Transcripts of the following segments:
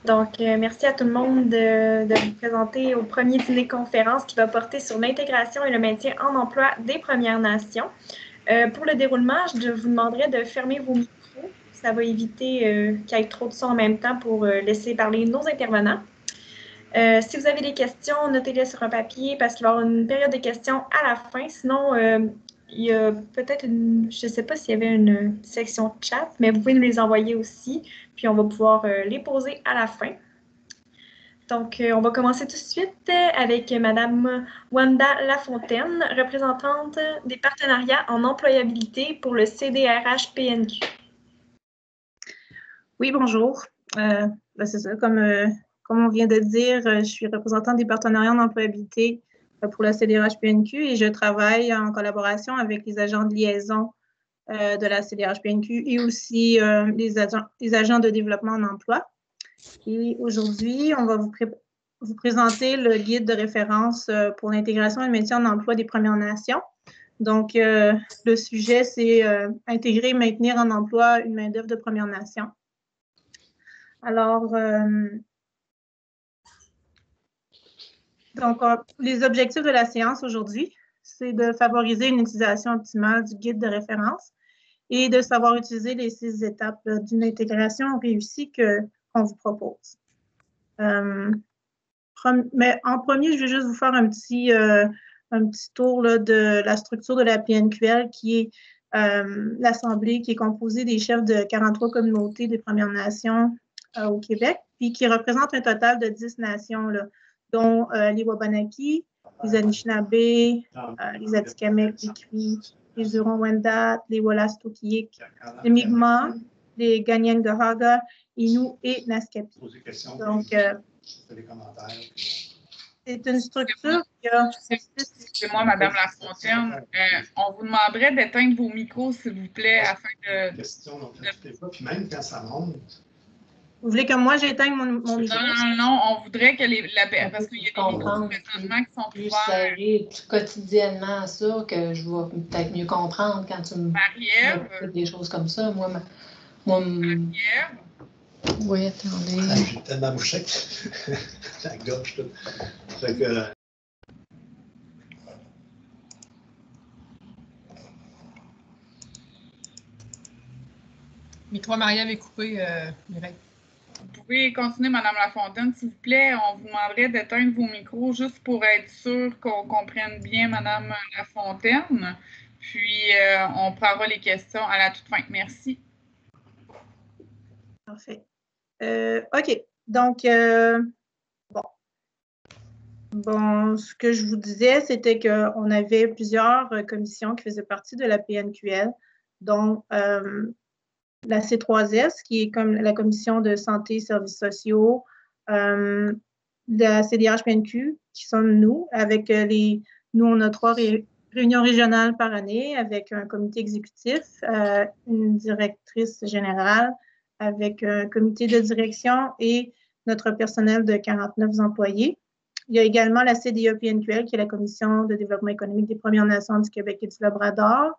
Donc, merci à tout le monde de vous présenter au premier dîner conférence qui va porter sur l'intégration et le maintien en emploi des Premières Nations. Pour le déroulement, je vous demanderai de fermer vos micros. Ça va éviter qu'il y ait trop de son en même temps pour laisser parler nos intervenants. Si vous avez des questions, notez-les sur un papier parce qu'il va y avoir une période de questions à la fin. Sinon, il y a peut-être je ne sais pas s'il y avait une section chat, mais vous pouvez nous les envoyer aussi, puis on va pouvoir les poser à la fin. Donc, on va commencer tout de suite avec Madame Wanda Lafontaine, représentante des partenariats en employabilité pour le CDRH-PNQ. Oui, bonjour. C'est ça, comme on vient de dire, je suis représentante des partenariats en employabilité pour la CDRH-PNQ et je travaille en collaboration avec les agents de liaison de la CDRH-PNQ et aussi les agents de développement en emploi. Et aujourd'hui, on va vous présenter le guide de référence pour l'intégration et le maintien en emploi des Premières Nations. Donc, le sujet, c'est intégrer et maintenir en emploi une main-d'œuvre de Premières Nations. Alors, les objectifs de la séance aujourd'hui, c'est de favoriser une utilisation optimale du guide de référence et de savoir utiliser les 6 étapes d'une intégration réussie qu'on vous propose. Mais en premier, je vais juste vous faire un petit tour là, de la structure de la PNQL, qui est l'Assemblée, qui est composée des chefs de 43 communautés des Premières Nations au Québec, puis qui représente un total de 10 nations, là, dont les Wabanaki, les Anishinaabe, les Atikamekw, les Cris, les Huron-Wendat, les Wolastoqiyik, les Mi'kmaq, les Kanien'kehá:ka, Innu et Naskapi. Donc, c'est une structure qui a... Excusez-moi, Madame Lafontaine, on vous demanderait d'éteindre vos micros, s'il vous plaît, afin de... Puis même quand ça monte... Vous voulez que moi j'éteigne mon micro? Non, on voudrait que parce qu'il y a des micros qui sont plus serrés quotidiennement à ça, que je vais peut-être mieux comprendre quand tu me dis des choses comme ça. Marie-Ève? Oui, attendez. J'ai tellement mouché la gorge toute. Fait que... Micro Marie-Ève est coupé, Mireille. Vous pouvez continuer, Madame Lafontaine, s'il vous plaît. On vous demanderait d'éteindre vos micros juste pour être sûr qu'on comprenne bien Madame Lafontaine. Puis, on prendra les questions à la toute fin. Merci. Parfait. OK. Donc, bon, ce que je vous disais, c'était qu'on avait plusieurs commissions qui faisaient partie de la PNQL, dont la C3S, qui est comme la Commission de santé et services sociaux, la CDRH-PNQ, qui sommes nous, avec nous, on a 3 réunions régionales par année, avec un comité exécutif, une directrice générale, avec un comité de direction et notre personnel de 49 employés. Il y a également la CDE-PNQL, qui est la Commission de développement économique des Premières Nations du Québec et du Labrador.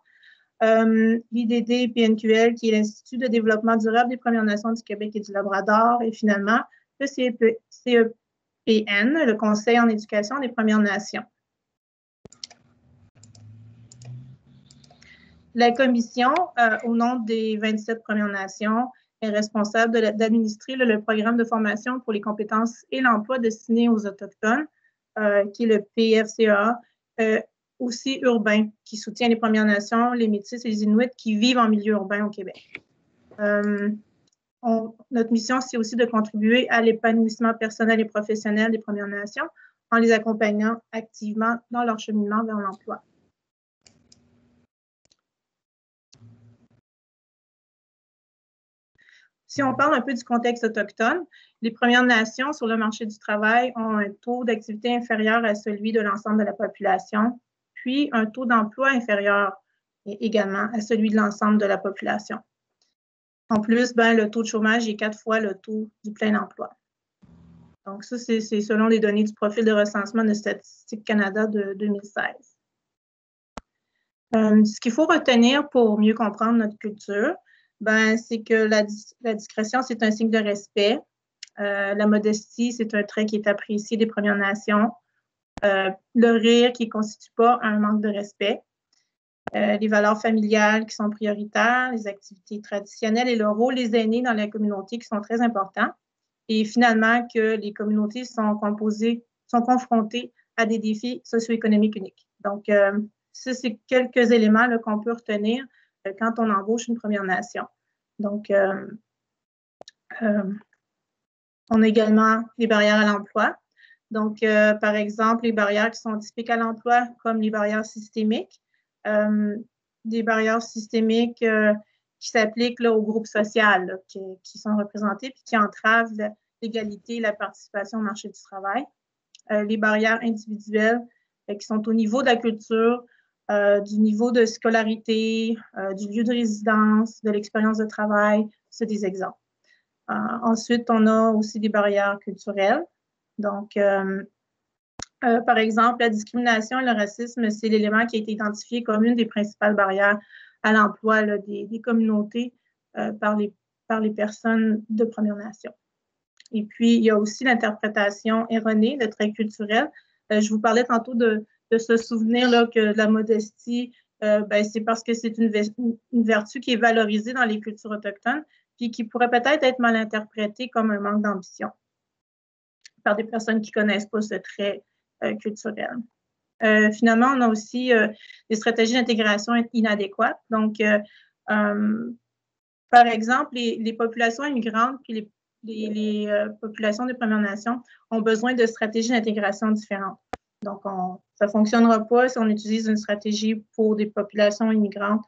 L'IDD-PNQL, qui est l'Institut de développement durable des Premières Nations du Québec et du Labrador. Et finalement, le CEPN, le Conseil en éducation des Premières Nations. La commission, au nom des 27 Premières Nations, est responsable d'administrer le programme de formation pour les compétences et l'emploi destiné aux Autochtones, qui est le PFCA, aussi urbain, qui soutient les Premières Nations, les Métis et les Inuits qui vivent en milieu urbain au Québec. Notre mission, c'est aussi de contribuer à l'épanouissement personnel et professionnel des Premières Nations en les accompagnant activement dans leur cheminement vers l'emploi. Si on parle un peu du contexte autochtone, les Premières Nations sur le marché du travail ont un taux d'activité inférieur à celui de l'ensemble de la population, puis un taux d'emploi inférieur également à celui de l'ensemble de la population. En plus, le taux de chômage est 4 fois le taux du plein emploi. Donc ça, c'est selon les données du profil de recensement de Statistique Canada de 2016. Ce qu'il faut retenir pour mieux comprendre notre culture, c'est que la discrétion, c'est un signe de respect. La modestie, c'est un trait qui est apprécié des Premières Nations. Le rire qui ne constitue pas un manque de respect. Les valeurs familiales qui sont prioritaires, les activités traditionnelles et le rôle des aînés dans la communauté qui sont très importants. Et finalement, que les communautés sont confrontées à des défis socio-économiques uniques. Donc, ça, c'est quelques éléments qu'on peut retenir quand on embauche une Première Nation. Donc, on a également les barrières à l'emploi. Donc, par exemple, les barrières qui sont typiques à l'emploi, comme les barrières systémiques, des barrières systémiques qui s'appliquent au groupe social qui sont représentés puis qui entravent l'égalité et la participation au marché du travail. Les barrières individuelles qui sont au niveau de la culture, du niveau de scolarité, du lieu de résidence, de l'expérience de travail, c'est des exemples. Ensuite, on a aussi des barrières culturelles. Donc, par exemple, la discrimination et le racisme, c'est l'élément qui a été identifié comme une des principales barrières à l'emploi des communautés par les personnes de Première Nation. Et puis, il y a aussi l'interprétation erronée de traits culturels. Je vous parlais tantôt de se souvenir que la modestie, c'est parce que c'est une vertu qui est valorisée dans les cultures autochtones, puis qui pourrait peut-être être mal interprétée comme un manque d'ambition par des personnes qui ne connaissent pas ce trait culturel. Finalement, on a aussi des stratégies d'intégration inadéquates. Donc, par exemple, les populations immigrantes puis les populations des Premières Nations ont besoin de stratégies d'intégration différentes. Donc, ça ne fonctionnera pas si on utilise une stratégie pour des populations immigrantes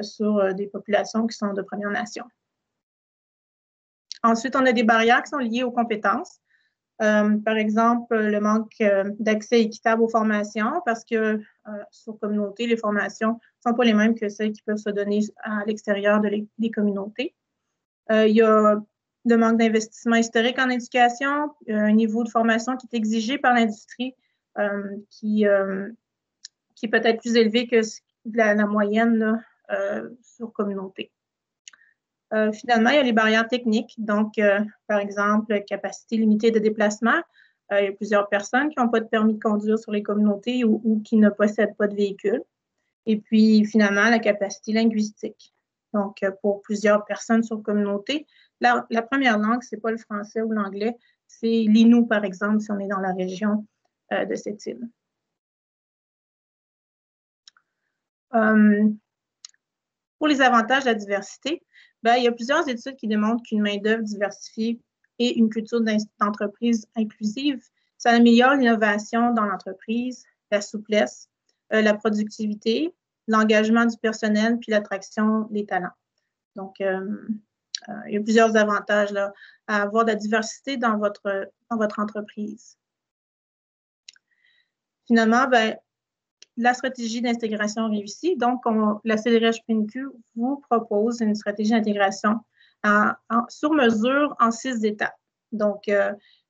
sur des populations qui sont de Premières Nations. Ensuite, on a des barrières qui sont liées aux compétences. Par exemple, le manque d'accès équitable aux formations, parce que sur communauté, les formations ne sont pas les mêmes que celles qui peuvent se donner à l'extérieur des communautés. Il y a le manque d'investissement historique en éducation, un niveau de formation qui est exigé par l'industrie qui est peut-être plus élevé que la moyenne sur communauté. Finalement, il y a les barrières techniques. Donc, par exemple, capacité limitée de déplacement. Il y a plusieurs personnes qui n'ont pas de permis de conduire sur les communautés ou qui ne possèdent pas de véhicule. Et puis, finalement, la capacité linguistique. Donc, pour plusieurs personnes sur communauté, la première langue, ce n'est pas le français ou l'anglais, c'est l'innu, par exemple, si on est dans la région de cette île. Pour les avantages de la diversité, il y a plusieurs études qui démontrent qu'une main-d'œuvre diversifiée et une culture d'entreprise inclusive, ça améliore l'innovation dans l'entreprise, la souplesse, la productivité, l'engagement du personnel puis l'attraction des talents. Donc, il y a plusieurs avantages là, à avoir de la diversité dans votre entreprise. Finalement, la stratégie d'intégration réussie. Donc, la CDRH-PNQ vous propose une stratégie d'intégration sur mesure en 6 étapes. Donc,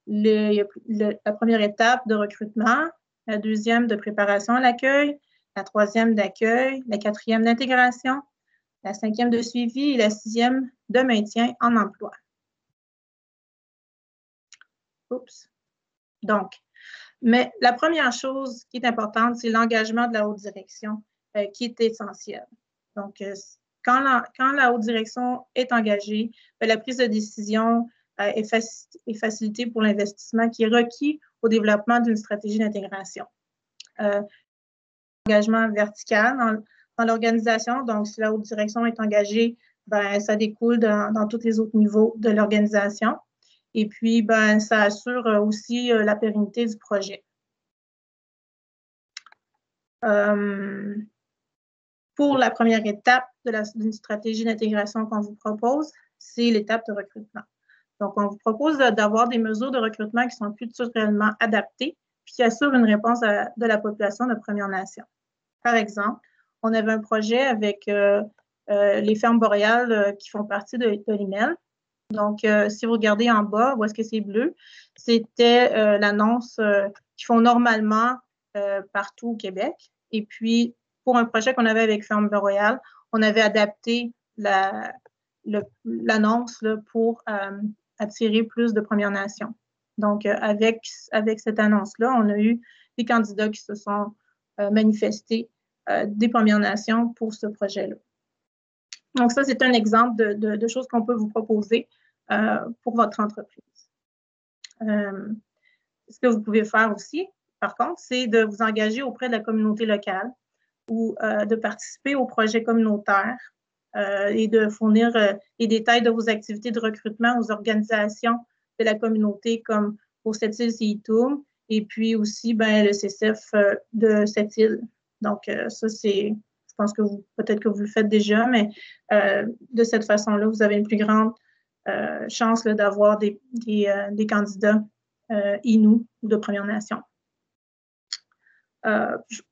la première étape de recrutement, la deuxième de préparation à l'accueil, la troisième d'accueil, la quatrième d'intégration, la cinquième de suivi et la sixième de maintien en emploi. Oups. Donc, mais la première chose qui est importante, c'est l'engagement de la haute direction qui est essentiel. Donc, quand la haute direction est engagée, la prise de décision est facilitée pour l'investissement qui est requis au développement d'une stratégie d'intégration. Engagement vertical dans l'organisation, donc si la haute direction est engagée, ça découle dans tous les autres niveaux de l'organisation. Et puis, ça assure aussi la pérennité du projet. Pour la première étape d'une stratégie d'intégration qu'on vous propose, c'est l'étape de recrutement. Donc, on vous propose d'avoir des mesures de recrutement qui sont culturellement adaptées puis qui assurent une réponse de la population de Première Nation. Par exemple, on avait un projet avec les fermes boréales qui font partie de l'IMEL. Donc, si vous regardez en bas, où est-ce que c'est bleu, c'était l'annonce qu'ils font normalement partout au Québec. Et puis, pour un projet qu'on avait avec Ferme Boréale, on avait adapté l'annonce pour attirer plus de Premières Nations. Donc, avec cette annonce-là, on a eu des candidats qui se sont manifestés des Premières Nations pour ce projet-là. Donc, ça, c'est un exemple de choses qu'on peut vous proposer pour votre entreprise. Ce que vous pouvez faire aussi, par contre, c'est de vous engager auprès de la communauté locale ou de participer aux projets communautaires et de fournir les détails de vos activités de recrutement aux organisations de la communauté comme pour cette île Seatoum et puis aussi le CCF de cette île. Donc, ça, c'est, je pense que peut-être que vous le faites déjà, mais de cette façon-là, vous avez une plus grande chance d'avoir des candidats Inuits ou de Premières Nations.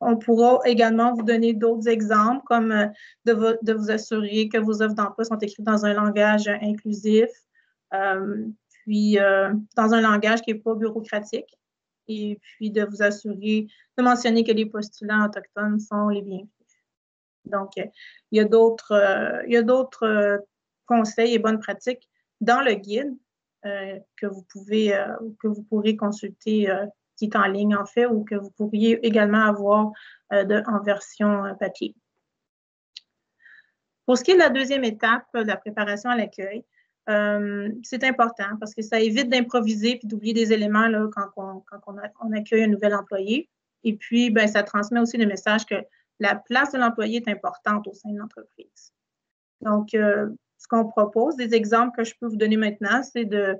On pourra également vous donner d'autres exemples, comme de vous assurer que vos offres d'emploi sont écrites dans un langage inclusif, puis dans un langage qui n'est pas bureaucratique, et puis de vous assurer, de mentionner que les postulants autochtones sont les bienvenus. Donc, il y a d'autres conseils et bonnes pratiques dans le guide que vous pourrez consulter qui est en ligne, en fait, ou que vous pourriez également avoir en version papier. Pour ce qui est de la deuxième étape de la préparation à l'accueil, c'est important parce que ça évite d'improviser puis d'oublier des éléments là, quand on accueille un nouvel employé. Et puis, ça transmet aussi le message que la place de l'employé est importante au sein de l'entreprise. Donc, ce qu'on propose, des exemples que je peux vous donner maintenant, c'est de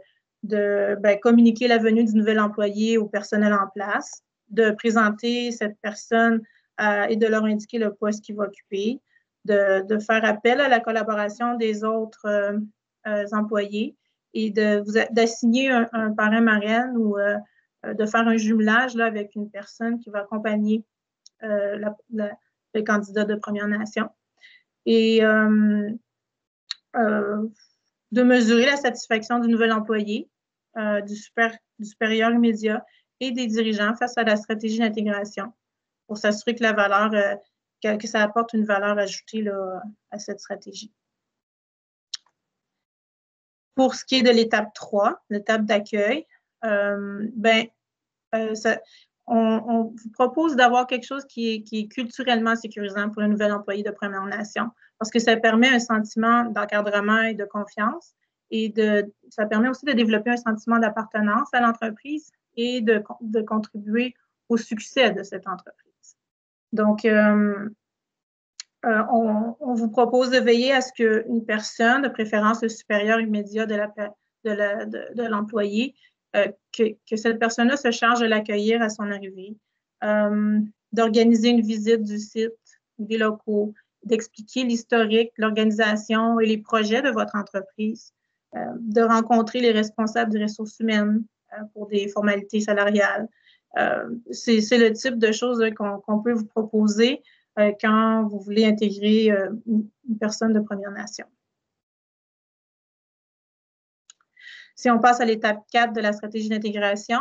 communiquer la venue du nouvel employé au personnel en place, de présenter cette personne et de leur indiquer le poste qu'il va occuper, de faire appel à la collaboration des autres employés et d'assigner un parrain-marraine ou de faire un jumelage là, avec une personne qui va accompagner le candidat de Première Nation. Et de mesurer la satisfaction du nouvel employé, du supérieur immédiat et des dirigeants face à la stratégie d'intégration pour s'assurer que la valeur, que ça apporte une valeur ajoutée là, à cette stratégie. Pour ce qui est de l'étape 3, l'étape d'accueil, on vous propose d'avoir quelque chose qui est culturellement sécurisant pour le nouvel employé de Première Nation parce que ça permet un sentiment d'encadrement et de confiance et ça permet aussi de développer un sentiment d'appartenance à l'entreprise et de contribuer au succès de cette entreprise. Donc, on vous propose de veiller à ce qu'une personne, de préférence le supérieur immédiat de l'employé, que cette personne-là se charge de l'accueillir à son arrivée, d'organiser une visite du site ou des locaux, d'expliquer l'historique, l'organisation et les projets de votre entreprise, de rencontrer les responsables des ressources humaines pour des formalités salariales. C'est le type de choses qu'on peut vous proposer quand vous voulez intégrer une personne de Première Nation. Si on passe à l'étape 4 de la stratégie d'intégration,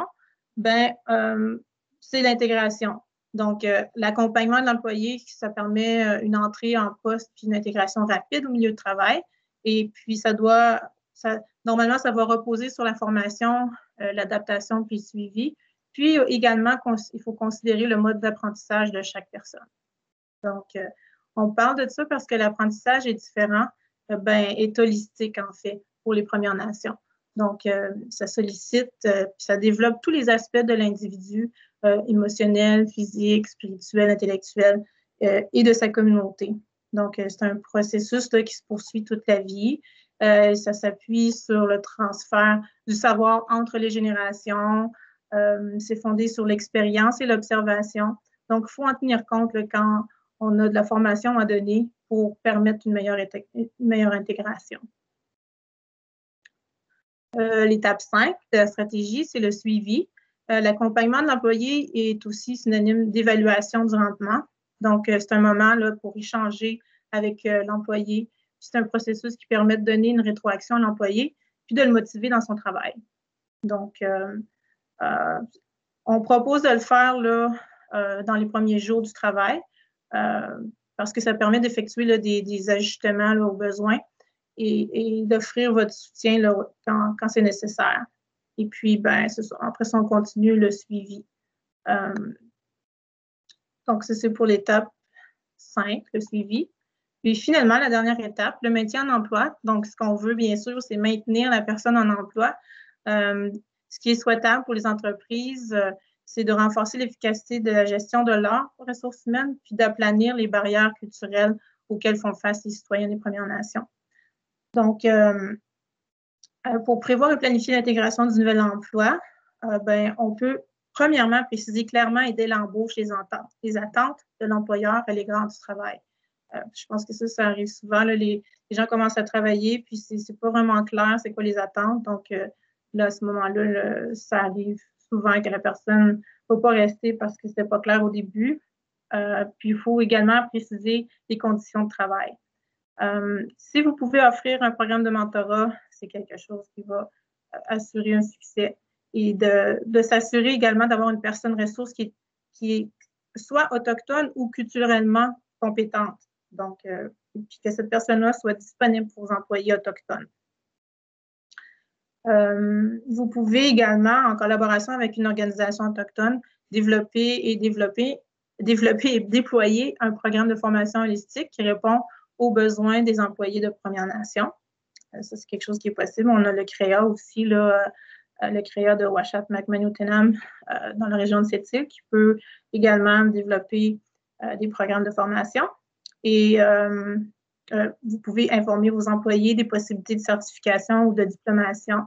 c'est l'intégration. Donc, l'accompagnement de l'employé, ça permet une entrée en poste puis une intégration rapide au milieu de travail. Et puis, normalement, ça va reposer sur la formation, l'adaptation puis le suivi. Puis, également, il faut considérer le mode d'apprentissage de chaque personne. Donc, on parle de ça parce que l'apprentissage est différent, est holistique, en fait, pour les Premières Nations. Donc, ça sollicite, ça développe tous les aspects de l'individu, émotionnel, physique, spirituel, intellectuel et de sa communauté. Donc, c'est un processus là, qui se poursuit toute la vie. Ça s'appuie sur le transfert du savoir entre les générations. C'est fondé sur l'expérience et l'observation. Donc, il faut en tenir compte là, quand on a de la formation à donner pour permettre une meilleure intégration. L'étape 5 de la stratégie, c'est le suivi. L'accompagnement de l'employé est aussi synonyme d'évaluation du rendement. Donc, c'est un moment là, pour échanger avec l'employé. C'est un processus qui permet de donner une rétroaction à l'employé puis de le motiver dans son travail. Donc, on propose de le faire là, dans les premiers jours du travail parce que ça permet d'effectuer des ajustements là, aux besoins et d'offrir votre soutien là, quand c'est nécessaire. Et puis, ben, c'est ça. Après ça, on continue le suivi. Donc, ça, c'est pour l'étape 5, le suivi. Puis finalement, la dernière étape, le maintien en emploi. Donc, ce qu'on veut, bien sûr, c'est maintenir la personne en emploi. Ce qui est souhaitable pour les entreprises, c'est de renforcer l'efficacité de la gestion de leurs ressources humaines, puis d'aplanir les barrières culturelles auxquelles font face les citoyens des Premières Nations. Donc, pour prévoir et planifier l'intégration du nouvel emploi, ben, on peut premièrement préciser clairement et dès l'embauche les attentes de l'employeur à l'égard du travail. Je pense que ça arrive souvent. Là, les gens commencent à travailler, puis c'est pas vraiment clair c'est quoi les attentes. Donc, là, à ce moment-là, ça arrive souvent que la personne ne peut pas rester parce que c'était pas clair au début. Puis, il faut également préciser les conditions de travail. Si vous pouvez offrir un programme de mentorat, c'est quelque chose qui va assurer un succès et de s'assurer également d'avoir une personne ressource qui est soit autochtone ou culturellement compétente. Donc, puis que cette personne-là soit disponible pour vos employés autochtones. Vous pouvez également, en collaboration avec une organisation autochtone, développer et déployer un programme de formation holistique qui répond aux besoins des employés de Premières Nations. Ça, c'est quelque chose qui est possible. On a le CREA aussi, là, le CREA de Uashat Macmahon-Utenam dans la région de Sept-Îles, qui peut également développer des programmes de formation. Et vous pouvez informer vos employés des possibilités de certification ou de diplomation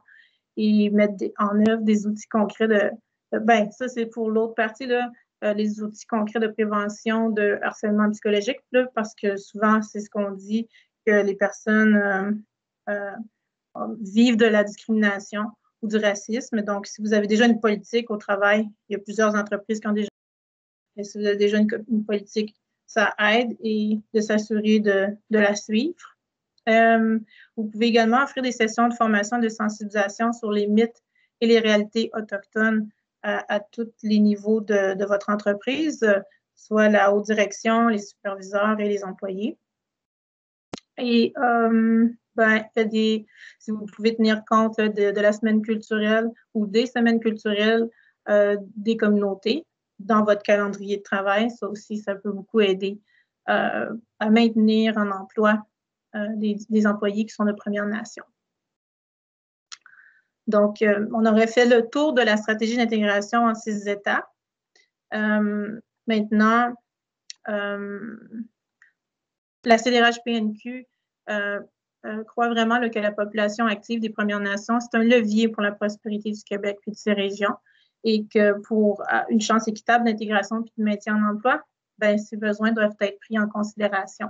et mettre en œuvre des outils concrets ben, ça, c'est pour l'autre partie, là, les outils concrets de prévention de harcèlement psychologique, là, parce que souvent, c'est ce qu'on dit, que les personnes vivent de la discrimination ou du racisme. Donc, si vous avez déjà une politique au travail, il y a plusieurs entreprises qui ont déjà, si vous avez déjà une politique, ça aide et de s'assurer de la suivre. Vous pouvez également offrir des sessions de formation de sensibilisation sur les mythes et les réalités autochtones à tous les niveaux de votre entreprise, soit la haute direction, les superviseurs et les employés. Et ben, si vous pouvez tenir compte de la semaine culturelle ou des semaines culturelles des communautés dans votre calendrier de travail, ça aussi, ça peut beaucoup aider à maintenir en emploi des employés qui sont de Premières Nations. Donc, on aurait fait le tour de la stratégie d'intégration en 6 étapes. Maintenant, la CDRH-PNQ croit vraiment que la population active des Premières Nations, c'est un levier pour la prospérité du Québec et de ses régions et que pour une chance équitable d'intégration et de maintien en emploi, ben, ces besoins doivent être pris en considération.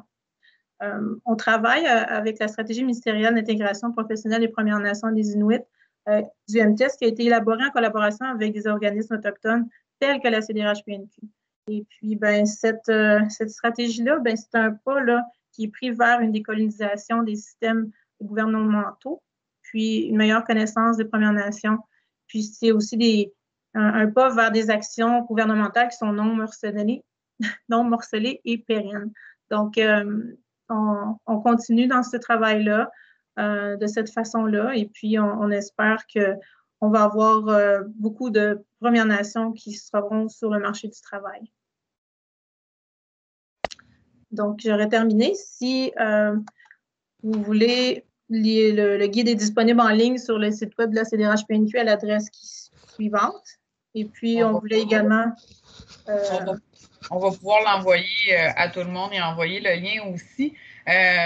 On travaille avec la stratégie ministérielle d'intégration professionnelle des Premières Nations des Inuits du MTS qui a été élaborée en collaboration avec des organismes autochtones tels que la CDRH-PNQ. Et puis, ben, cette stratégie-là, ben, c'est un pas là, qui est pris vers une décolonisation des systèmes gouvernementaux, puis une meilleure connaissance des Premières Nations. Puis, c'est aussi un pas vers des actions gouvernementales qui sont non morcelées et pérennes. Donc, on continue dans ce travail-là, de cette façon-là, et puis on espère qu'on va avoir beaucoup de Premières Nations qui seront sur le marché du travail. Donc, j'aurais terminé. Si vous voulez, le guide est disponible en ligne sur le site web de la CDRH-PNQ à l'adresse suivante. Et puis, on voulait également... on va pouvoir l'envoyer à tout le monde et envoyer le lien aussi.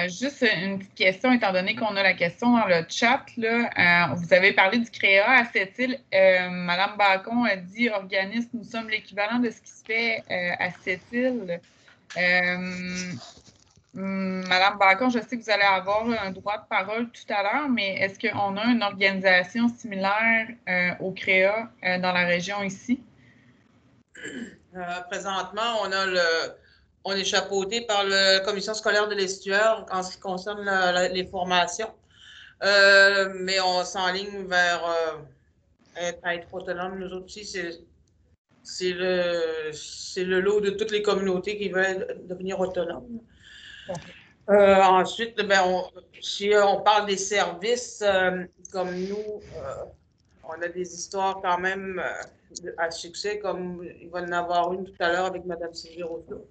Juste une petite question, étant donné qu'on a la question dans le chat, là, vous avez parlé du CREA à Sept-Îles. Madame Bacon a dit « Organisme, nous sommes l'équivalent de ce qui se fait à Sept-Îles ». Madame Bacon, je sais que vous allez avoir un droit de parole tout à l'heure, mais est-ce qu'on a une organisation similaire au CREA dans la région ici? Présentement, on est chapeauté par la commission scolaire de l'Estuaire en ce qui concerne les formations, mais on s'enligne vers être autonome. Nous autres aussi, c'est le lot de toutes les communautés qui veulent devenir autonomes. Ensuite, ben, si on parle des services, comme nous, on a des histoires quand même à succès, comme il va en avoir une tout à l'heure avec Mme Sylvie Rousseau.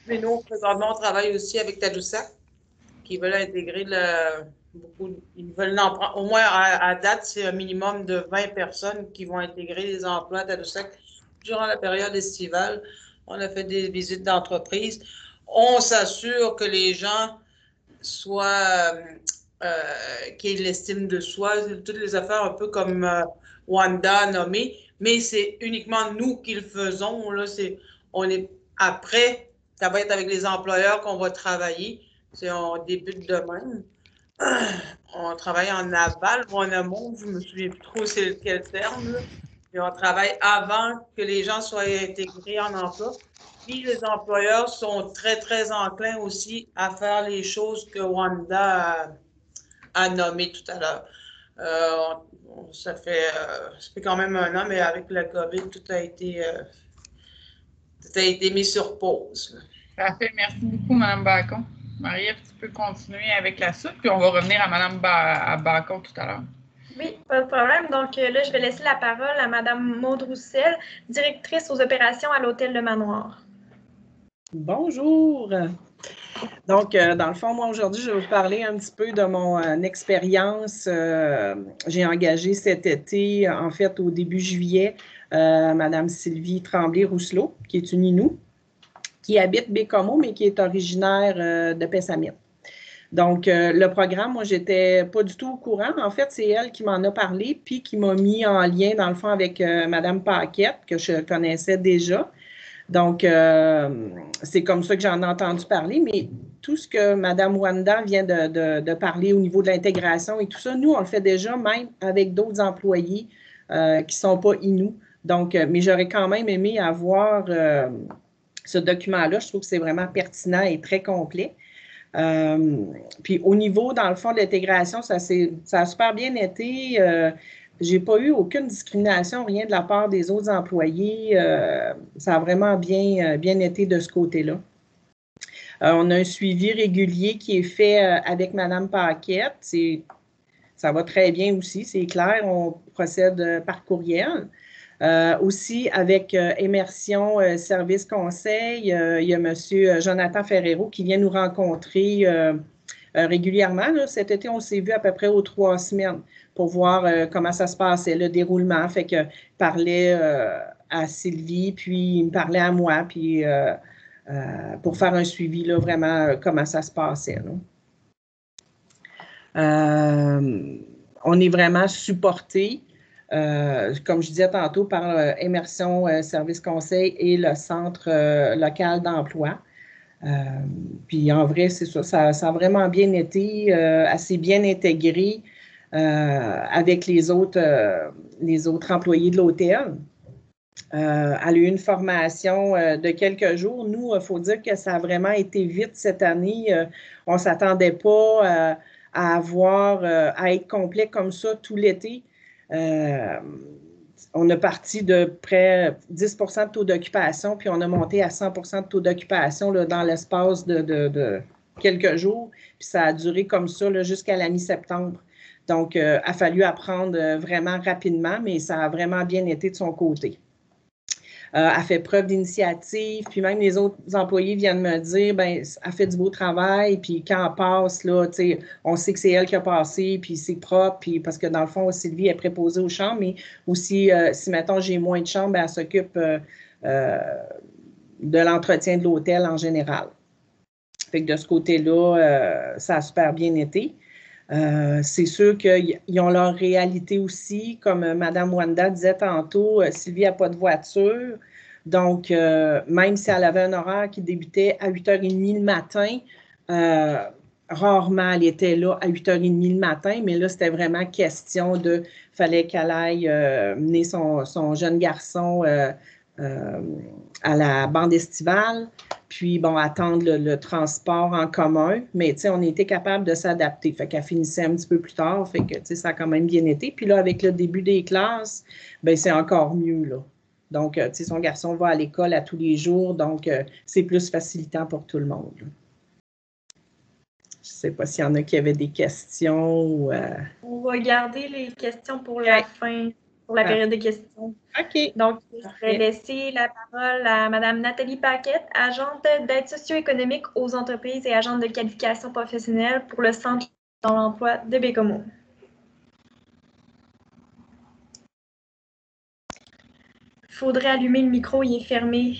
Mais nous, présentement, on travaille aussi avec Tadoussac, qui veulent intégrer ils veulent en prendre, au moins à date, c'est un minimum de 20 personnes qui vont intégrer les emplois à Tadoussac durant la période estivale. On a fait des visites d'entreprise. On s'assure que les gens soient, qu'ils aient l'estime de soi, toutes les affaires un peu comme Wanda a nommé, mais c'est uniquement nous qui le faisons. Là, on est après, ça va être avec les employeurs qu'on va travailler. On débute demain. On travaille en aval ou en amont, je ne me souviens plus trop c'est quel terme. Là. Mais on travaille avant que les gens soient intégrés en emploi. Puis les employeurs sont très, très enclins aussi à faire les choses que Wanda a nommées tout à l'heure. Ça fait quand même un an, mais avec la COVID, tout a été mis sur pause. Parfait. Merci beaucoup, Mme Bacon. Marie-Ève, tu peux continuer avec la suite, puis on va revenir à Mme Bacon tout à l'heure. Oui, pas de problème. Donc là, je vais laisser la parole à Mme Maude Roussel, directrice aux opérations à l'Hôtel Le Manoir. Bonjour. Donc, dans le fond, moi, aujourd'hui, je vais vous parler un petit peu de mon expérience. J'ai engagé cet été, en fait, au début juillet, Mme Sylvie Tremblay-Rousselot, qui est une Inou, qui habite Bécomo, mais qui est originaire de Pessamit. Donc, le programme, moi, j'étais pas du tout au courant. En fait, c'est elle qui m'en a parlé, puis qui m'a mis en lien, dans le fond, avec Mme Paquette, que je connaissais déjà. Donc, c'est comme ça que j'en ai entendu parler, mais tout ce que Mme Wanda vient de parler au niveau de l'intégration et tout ça, nous, on le fait déjà même avec d'autres employés qui ne sont pas Inou. Donc, mais j'aurais quand même aimé avoir ce document-là. Je trouve que c'est vraiment pertinent et très complet. Puis au niveau, dans le fond, de l'intégration, ça a super bien été. Je n'ai pas eu aucune discrimination, rien de la part des autres employés. Ça a vraiment bien été de ce côté-là. On a un suivi régulier qui est fait avec Mme Paquette. Ça va très bien aussi, c'est clair. On procède par courriel. Aussi, avec Immersion Service Conseil, il y a M. Jonathan Ferrero qui vient nous rencontrer régulièrement. Là. Cet été, on s'est vu à peu près aux 3 semaines pour voir comment ça se passait, le déroulement. Fait que parlait à Sylvie, puis il me parlait à moi, puis pour faire un suivi, là, vraiment, comment ça se passait. On est vraiment supporté. Comme je disais tantôt, par Immersion Service Conseil et le Centre local d'emploi. Puis en vrai, c'est ça a vraiment bien été, assez bien intégré avec les autres employés de l'hôtel. Elle a eu une formation de quelques jours. Nous, il faut dire que ça a vraiment été vite cette année. On ne s'attendait pas à être complet comme ça tout l'été. On a parti de près 10 % de taux d'occupation, puis on a monté à 100 % de taux d'occupation dans l'espace de quelques jours. Puis ça a duré comme ça jusqu'à la mi-septembre. Donc, il a fallu apprendre vraiment rapidement, mais ça a vraiment bien été de son côté. Elle fait preuve d'initiative, puis même les autres employés viennent me dire, bien, elle fait du beau travail, puis quand elle passe, là, tu sais, on sait que c'est elle qui a passé, puis c'est propre, puis parce que dans le fond, Sylvie est préposée aux chambres, mais aussi, si, mettons, j'ai moins de chambres, elle s'occupe de l'entretien de l'hôtel en général. Fait que de ce côté-là, ça a super bien été. C'est sûr qu'ils ont leur réalité aussi, comme Mme Wanda disait tantôt, Sylvie n'a pas de voiture, donc même si elle avait un horaire qui débutait à 8h30 le matin, rarement elle était là à 8h30 le matin, mais là c'était vraiment question fallait qu'elle aille mener son jeune garçon à la bande estivale, puis, bon, attendre le transport en commun, mais, tu sais, on était capable de s'adapter, fait qu'elle finissait un petit peu plus tard, fait que, tu sais, ça a quand même bien été. Puis là, avec le début des classes, bien, c'est encore mieux, là. Donc, tu sais, son garçon va à l'école à tous les jours, donc c'est plus facilitant pour tout le monde, là. sais pas s'il y en a qui avaient des questions. Ou, On va garder les questions pour la fin, pour la période de questions. OK. Donc, je vais laisser la parole à Mme Nathalie Paquette, agente d'aide socio-économique aux entreprises et agente de qualification professionnelle pour le Centre dans l'emploi de Baie-Comeau. Il faudrait allumer le micro, il est fermé.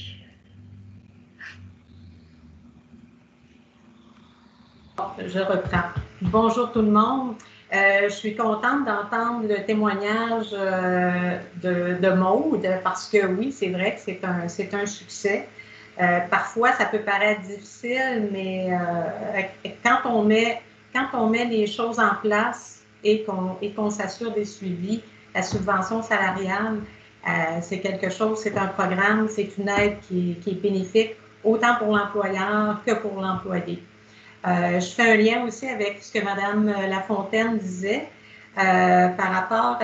Je reprends. Bonjour tout le monde. Je suis contente d'entendre le témoignage de Maude parce que oui, c'est vrai que c'est un succès. Parfois, ça peut paraître difficile, mais quand on met les choses en place et qu'on s'assure des suivis, la subvention salariale, c'est quelque chose, c'est un programme, c'est une aide qui est bénéfique autant pour l'employeur que pour l'employé. Je fais un lien aussi avec ce que Mme Lafontaine disait par rapport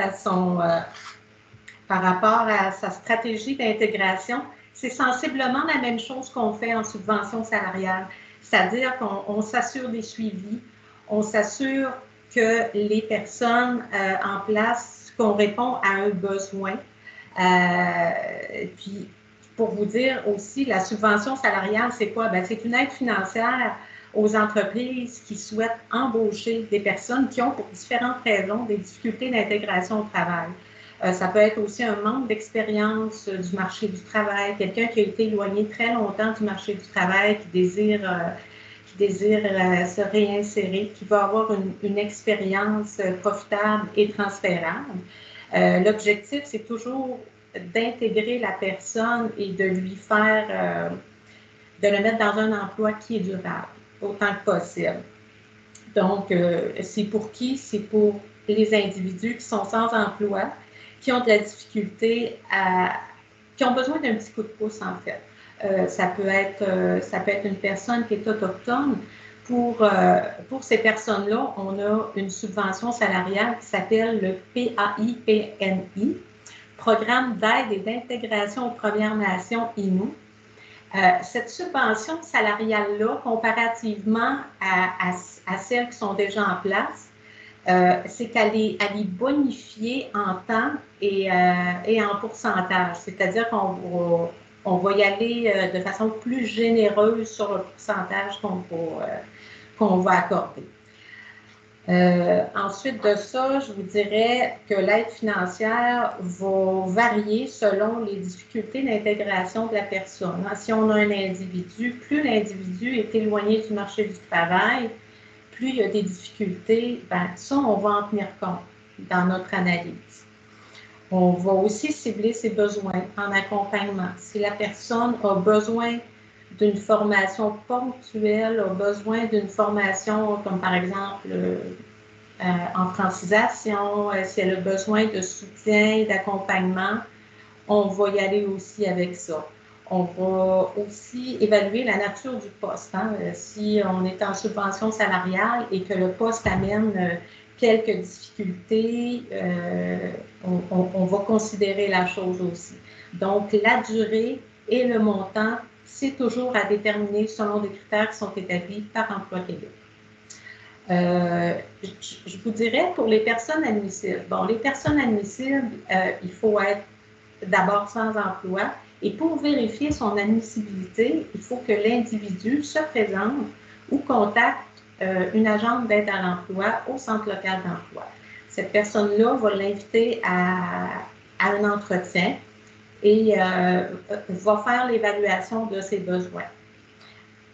à sa stratégie d'intégration. C'est sensiblement la même chose qu'on fait en subvention salariale, c'est-à-dire qu'on s'assure des suivis, on s'assure que les personnes en place, qu'on répond à un besoin. Puis, pour vous dire aussi, la subvention salariale, c'est quoi? Bien, c'est une aide financière aux entreprises qui souhaitent embaucher des personnes qui ont, pour différentes raisons, des difficultés d'intégration au travail. Ça peut être aussi un manque d'expérience du marché du travail, quelqu'un qui a été éloigné très longtemps du marché du travail, qui désire se réinsérer, qui va avoir une expérience profitable et transférable. L'objectif, c'est toujours d'intégrer la personne et de lui faire, de le mettre dans un emploi qui est durable, autant que possible. Donc, c'est pour qui? C'est pour les individus qui sont sans emploi, qui ont de la difficulté qui ont besoin d'un petit coup de pouce, en fait. Ça peut être une personne qui est autochtone. Pour ces personnes-là, on a une subvention salariale qui s'appelle le PAI-PNI, Programme d'aide et d'intégration aux Premières Nations Innu. Cette subvention salariale-là, comparativement à celles qui sont déjà en place, c'est qu'elle est bonifiée en temps et en pourcentage. C'est-à-dire qu'on va y aller de façon plus généreuse sur le pourcentage qu'on va accorder. Ensuite de ça, je vous dirais que l'aide financière va varier selon les difficultés d'intégration de la personne. Si on a un individu, plus l'individu est éloigné du marché du travail, plus il y a des difficultés, bien, ça, on va en tenir compte dans notre analyse. On va aussi cibler ses besoins en accompagnement. Si la personne a besoin d'une formation ponctuelle, a besoin d'une formation comme par exemple en francisation, si elle a besoin de soutien, d'accompagnement, on va y aller aussi avec ça. On va aussi évaluer la nature du poste. Si on est en subvention salariale et que le poste amène quelques difficultés, on va considérer la chose aussi. Donc, la durée et le montant, c'est toujours à déterminer selon des critères qui sont établis par Emploi Québec. Je vous dirais pour les personnes admissibles. Bon, les personnes admissibles, il faut être d'abord sans emploi. Et pour vérifier son admissibilité, il faut que l'individu se présente ou contacte une agente d'aide à l'emploi au centre local d'emploi. Cette personne-là va l'inviter à un entretien et va faire l'évaluation de ses besoins.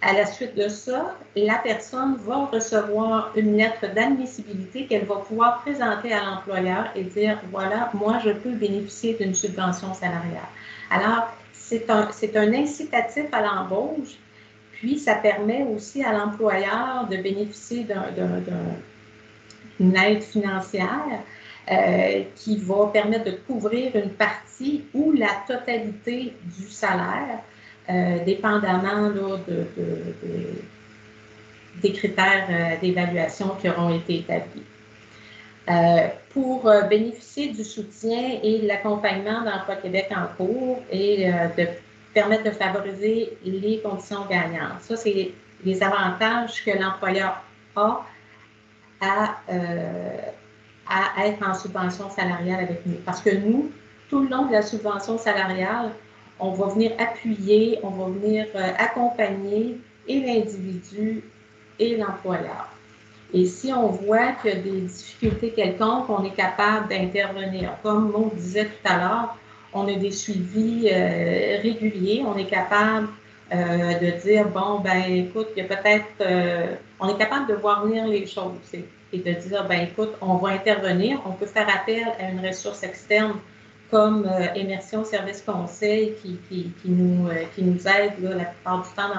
À la suite de ça, la personne va recevoir une lettre d'admissibilité qu'elle va pouvoir présenter à l'employeur et dire, voilà, moi, je peux bénéficier d'une subvention salariale. Alors, c'est un incitatif à l'embauche, puis ça permet aussi à l'employeur de bénéficier d'une aide financière qui va permettre de couvrir une partie ou la totalité du salaire, dépendamment là, des critères d'évaluation qui auront été établis. Pour bénéficier du soutien et de l'accompagnement d'Emploi Québec en cours et de permettre de favoriser les conditions gagnantes. Ça, c'est les avantages que l'employeur a à être en subvention salariale avec nous. Parce que nous, tout le long de la subvention salariale, on va venir appuyer, on va venir accompagner et l'individu et l'employeur. Et si on voit qu'il y a des difficultés quelconques, on est capable d'intervenir. Comme Maud disait tout à l'heure, on a des suivis réguliers, on est capable de dire, bon, ben écoute, il y a peut-être, on est capable de voir venir les choses et de dire, ben écoute, on va intervenir, on peut faire appel à une ressource externe comme Immersion Service Conseil qui nous aide là, la plupart du temps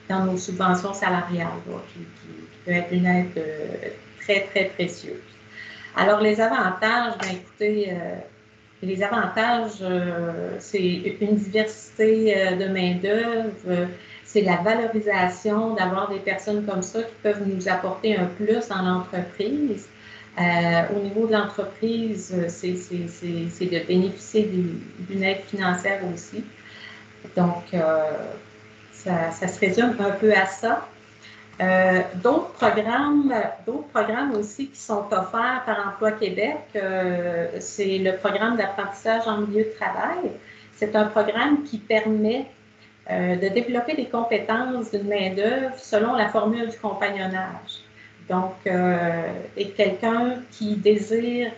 dans nos subventions salariales, là, qui peut être une aide très, très précieuse. Alors, les avantages, bien écoutez, les avantages, c'est une diversité de main-d'œuvre, c'est la valorisation d'avoir des personnes comme ça qui peuvent nous apporter un plus dans l'entreprise. Au niveau de l'entreprise, c'est de bénéficier d'une aide financière aussi. Donc, ça se résume un peu à ça. D'autres programmes aussi qui sont offerts par Emploi Québec, c'est le programme d'apprentissage en milieu de travail. C'est un programme qui permet de développer des compétences d'une main-d'œuvre selon la formule du compagnonnage. Donc, et quelqu'un qui désire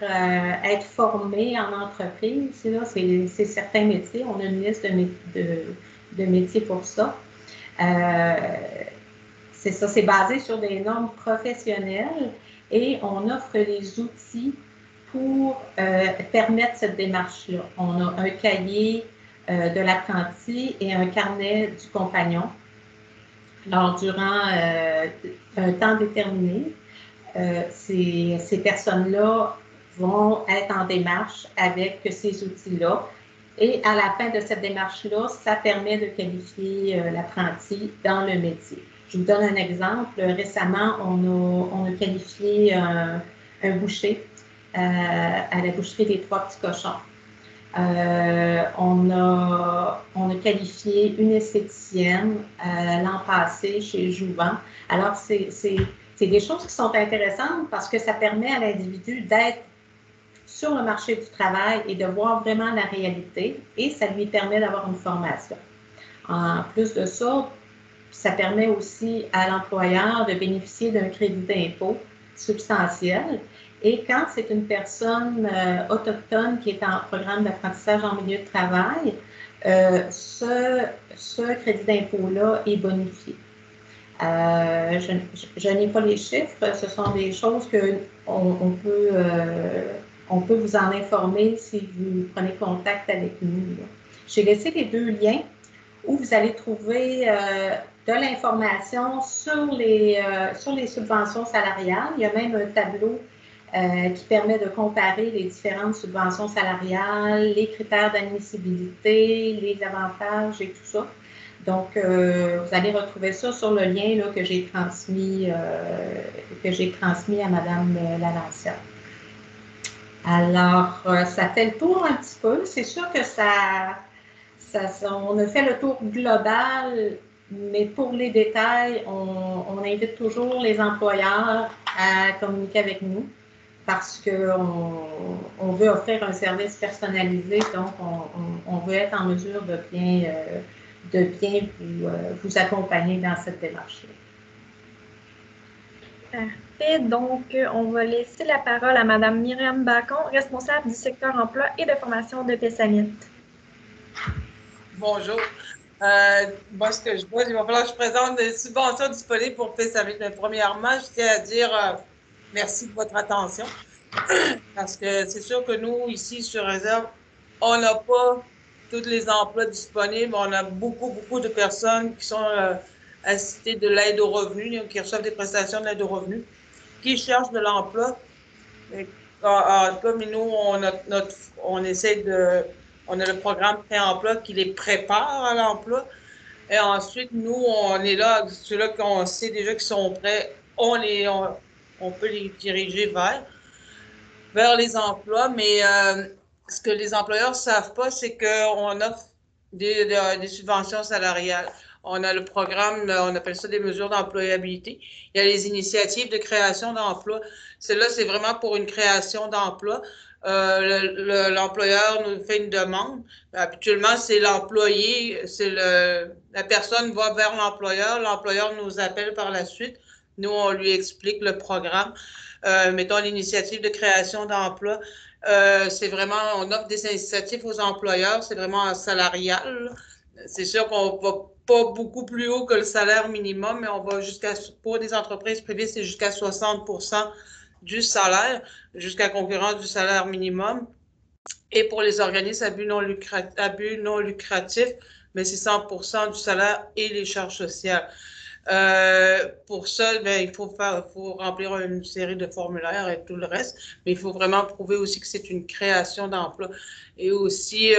être formé en entreprise, c'est certains métiers, on a une liste de métiers pour ça. C'est ça, c'est basé sur des normes professionnelles et on offre les outils pour permettre cette démarche-là. On a un cahier de l'apprenti et un carnet du compagnon. Alors, durant un temps déterminé, ces personnes-là vont être en démarche avec ces outils-là. Et à la fin de cette démarche-là, ça permet de qualifier l'apprenti dans le métier. Je vous donne un exemple. Récemment, on a qualifié un boucher à la boucherie des Trois Petits Cochons. On a qualifié une esthéticienne l'an passé chez Jouvent. Alors, c'est des choses qui sont intéressantes parce que ça permet à l'individu d'être sur le marché du travail et de voir vraiment la réalité et ça lui permet d'avoir une formation. En plus de ça, ça permet aussi à l'employeur de bénéficier d'un crédit d'impôt substantiel. Et quand c'est une personne autochtone qui est en programme d'apprentissage en milieu de travail, ce crédit d'impôt-là est bonifié. Je n'ai pas les chiffres, ce sont des choses qu'on peut vous en informer si vous prenez contact avec nous. J'ai laissé les deux liens où vous allez trouver de l'information sur les subventions salariales. Il y a même un tableau qui permet de comparer les différentes subventions salariales, les critères d'admissibilité, les avantages et tout ça. Donc, vous allez retrouver ça sur le lien là, que j'ai transmis à Mme Lalancière. Alors, ça fait le tour un petit peu. C'est sûr que on a fait le tour global, mais pour les détails, on invite toujours les employeurs à communiquer avec nous parce qu'on veut offrir un service personnalisé, donc on veut être en mesure de bien vous accompagner dans cette démarche-là. Parfait. Donc, on va laisser la parole à Mme Myriam Bacon, responsable du secteur emploi et de formation de PESAMIT. Bonjour. Moi, ce que je vois, il va falloir que je présente des subventions disponibles pour PESAMIT. Mais premièrement, je tiens à dire merci de votre attention parce que c'est sûr que nous, ici, sur Réserve, on n'a pas tous les emplois disponibles. On a beaucoup de personnes qui sont assistées de l'aide au revenu, qui reçoivent des prestations d'aide au revenu, qui cherchent de l'emploi. Comme nous, on essaie de... On a le programme pré-emploi qui les prépare à l'emploi. Et ensuite, nous, on est là, ceux-là qu'on sait déjà qu'ils sont prêts, on peut les diriger vers les emplois. Mais ce que les employeurs ne savent pas, c'est qu'on offre des subventions salariales. On a le programme, on appelle ça des mesures d'employabilité. Il y a les initiatives de création d'emplois. Celle-là, c'est vraiment pour une création d'emplois. L'employeur nous fait une demande. Habituellement, c'est l'employé, la personne va vers l'employeur nous appelle par la suite. Nous, on lui explique le programme. Mettons l'initiative de création d'emplois. C'est vraiment, on offre des incitatifs aux employeurs, c'est vraiment salarial. C'est sûr qu'on va pas beaucoup plus haut que le salaire minimum, mais on va pour des entreprises privées, c'est jusqu'à 60% du salaire, jusqu'à concurrence du salaire minimum. Et pour les organismes à but non lucratif, mais c'est 100% du salaire et les charges sociales. Pour ça, ben, il faut remplir une série de formulaires et tout le reste, mais il faut vraiment prouver aussi que c'est une création d'emploi. Et aussi,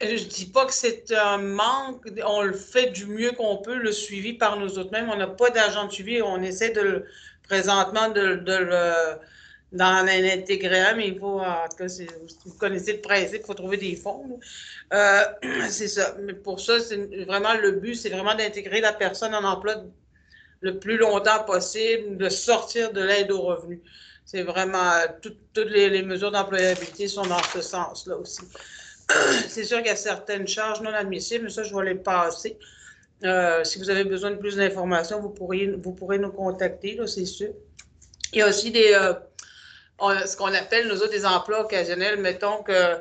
je dis pas que c'est un manque, on le fait du mieux qu'on peut, le suivi par nous autres mêmes. On n'a pas d'agent de suivi, on essaie présentement d'en intégrer un, mais il faut, en tout cas, vous connaissez le principe, il faut trouver des fonds. C'est ça. Mais pour ça, c'est vraiment le but, c'est vraiment d'intégrer la personne en emploi le plus longtemps possible, de sortir de l'aide au revenu. C'est vraiment, toutes les mesures d'employabilité sont dans ce sens-là aussi. C'est sûr qu'il y a certaines charges non admissibles, mais ça, je vais les passer. Si vous avez besoin de plus d'informations, vous pourrez nous contacter, c'est sûr. Il y a aussi ce qu'on appelle, nous autres, des emplois occasionnels. Mettons que,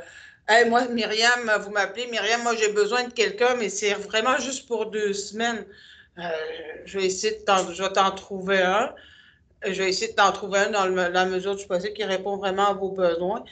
hey, moi, Myriam, vous m'appelez, Myriam, moi, j'ai besoin de quelqu'un, mais c'est vraiment juste pour 2 semaines. Je vais t'en trouver un. Je vais essayer de t'en trouver un dans la mesure du possible qui répond vraiment à vos besoins.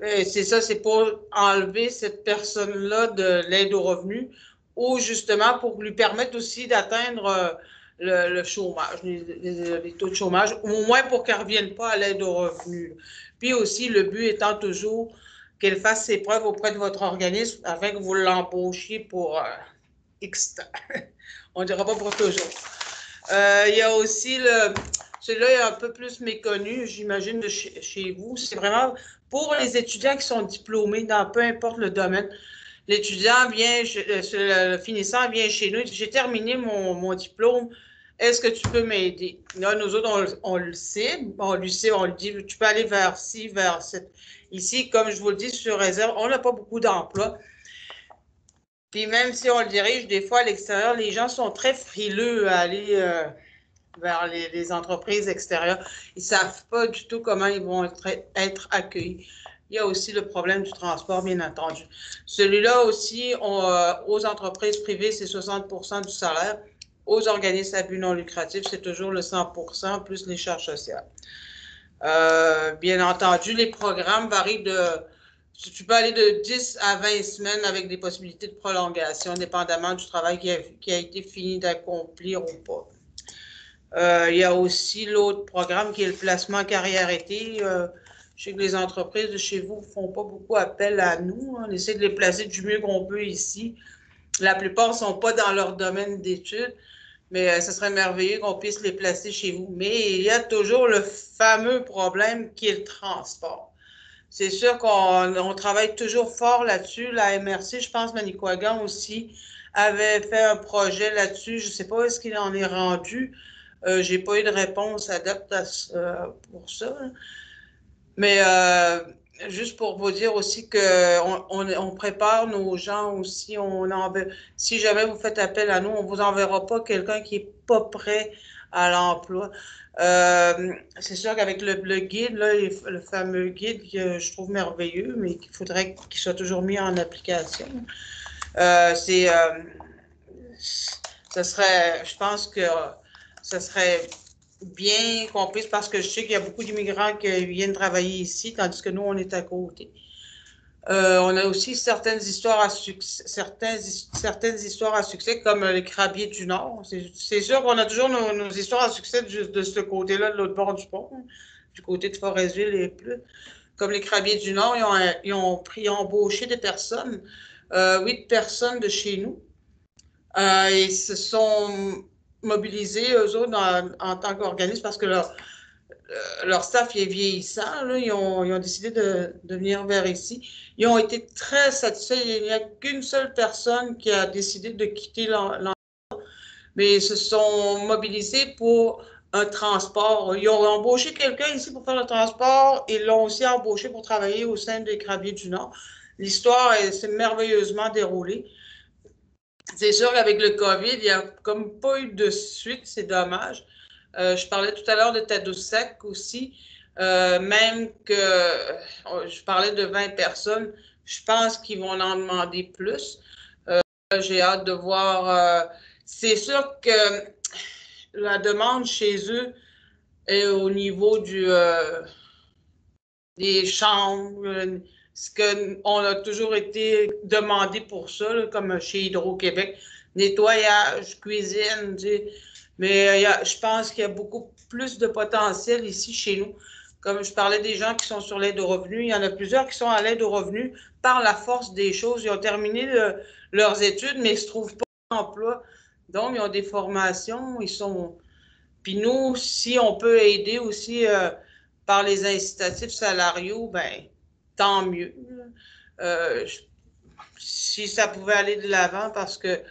C'est ça, c'est pour enlever cette personne-là de l'aide au revenu ou justement pour lui permettre aussi d'atteindre le chômage, les taux de chômage, au moins pour qu'elle ne revienne pas à l'aide au revenu. Puis aussi, le but étant toujours qu'elle fasse ses preuves auprès de votre organisme afin que vous l'embauchiez pour X temps. On ne dira pas pour toujours. Il y a aussi celui-là est un peu plus méconnu, j'imagine, de chez vous. C'est vraiment pour les étudiants qui sont diplômés dans peu importe le domaine. L'étudiant vient, le finissant vient chez nous, j'ai terminé mon diplôme, est-ce que tu peux m'aider? Là, nous autres, on le sait, on lui dit, tu peux aller vers ci, vers cette. Ici, comme je vous le dis, sur réserve, on n'a pas beaucoup d'emplois. Puis même si on le dirige, des fois, à l'extérieur, les gens sont très frileux à aller vers les entreprises extérieures. Ils ne savent pas du tout comment ils vont être accueillis. Il y a aussi le problème du transport, bien entendu. Celui-là aussi, aux entreprises privées, c'est 60% du salaire. Aux organismes à but non lucratif, c'est toujours le 100% plus les charges sociales. Bien entendu, les programmes varient tu peux aller de 10 à 20 semaines avec des possibilités de prolongation, dépendamment du travail qui a été fini d'accomplir ou pas. Il y a aussi l'autre programme qui est le placement carrière-été. Je sais que les entreprises de chez vous ne font pas beaucoup appel à nous. On essaie de les placer du mieux qu'on peut ici. La plupart ne sont pas dans leur domaine d'études, mais ce serait merveilleux qu'on puisse les placer chez vous. Mais il y a toujours le fameux problème qui est le transport. C'est sûr qu'on travaille toujours fort là-dessus. La MRC, je pense, Manicouagan aussi, avait fait un projet là-dessus. Je ne sais pas où est-ce qu'il en est rendu. Je n'ai pas eu de réponse adapte pour ça. Mais juste pour vous dire aussi qu'on prépare nos gens aussi. Si jamais vous faites appel à nous, on ne vous enverra pas quelqu'un qui n'est pas prêt à l'emploi. C'est sûr qu'avec le guide, là, le fameux guide que je trouve merveilleux, mais qu'il faudrait qu'il soit toujours mis en application, je pense que ce serait bien qu'on puisse, parce que je sais qu'il y a beaucoup d'immigrants qui viennent travailler ici, tandis que nous, on est à côté. On a aussi certaines histoires à succès, comme les crabiers du Nord. C'est sûr qu'on a toujours nos histoires à succès de ce côté-là, de l'autre bord du pont, du côté de Forestville et plus. Comme les crabiers du Nord, ils ont embauché des personnes, 8 personnes de chez nous. Ils se sont mobilisés, eux autres, en tant qu'organisme, parce que leur staff est vieillissant. Là, ils ont décidé de venir vers ici. Ils ont été très satisfaits. Il n'y a qu'une seule personne qui a décidé de quitter l'emploi, mais ils se sont mobilisés pour un transport. Ils ont embauché quelqu'un ici pour faire le transport. Ils l'ont aussi embauché pour travailler au sein des Crabiers du Nord. L'histoire s'est merveilleusement déroulée. C'est sûr qu'avec le COVID, il n'y a comme pas eu de suite, c'est dommage. Je parlais tout à l'heure de Tadoussac aussi. Même que je parlais de 20 personnes, je pense qu'ils vont en demander plus. J'ai hâte de voir. C'est sûr que la demande chez eux est au niveau des chambres, ce qu'on a toujours été demandé pour ça, là, comme chez Hydro-Québec, nettoyage, cuisine, tu sais. Mais je pense qu'il y a beaucoup plus de potentiel ici chez nous. Comme je parlais des gens qui sont sur l'aide au revenu, il y en a plusieurs qui sont à l'aide au revenu par la force des choses. Ils ont terminé leurs études, mais ils ne se trouvent pas d'emploi. Donc, ils ont des formations, ils sont... Puis nous, si on peut aider aussi par les incitatifs salariaux, ben tant mieux. Si ça pouvait aller de l'avant, parce que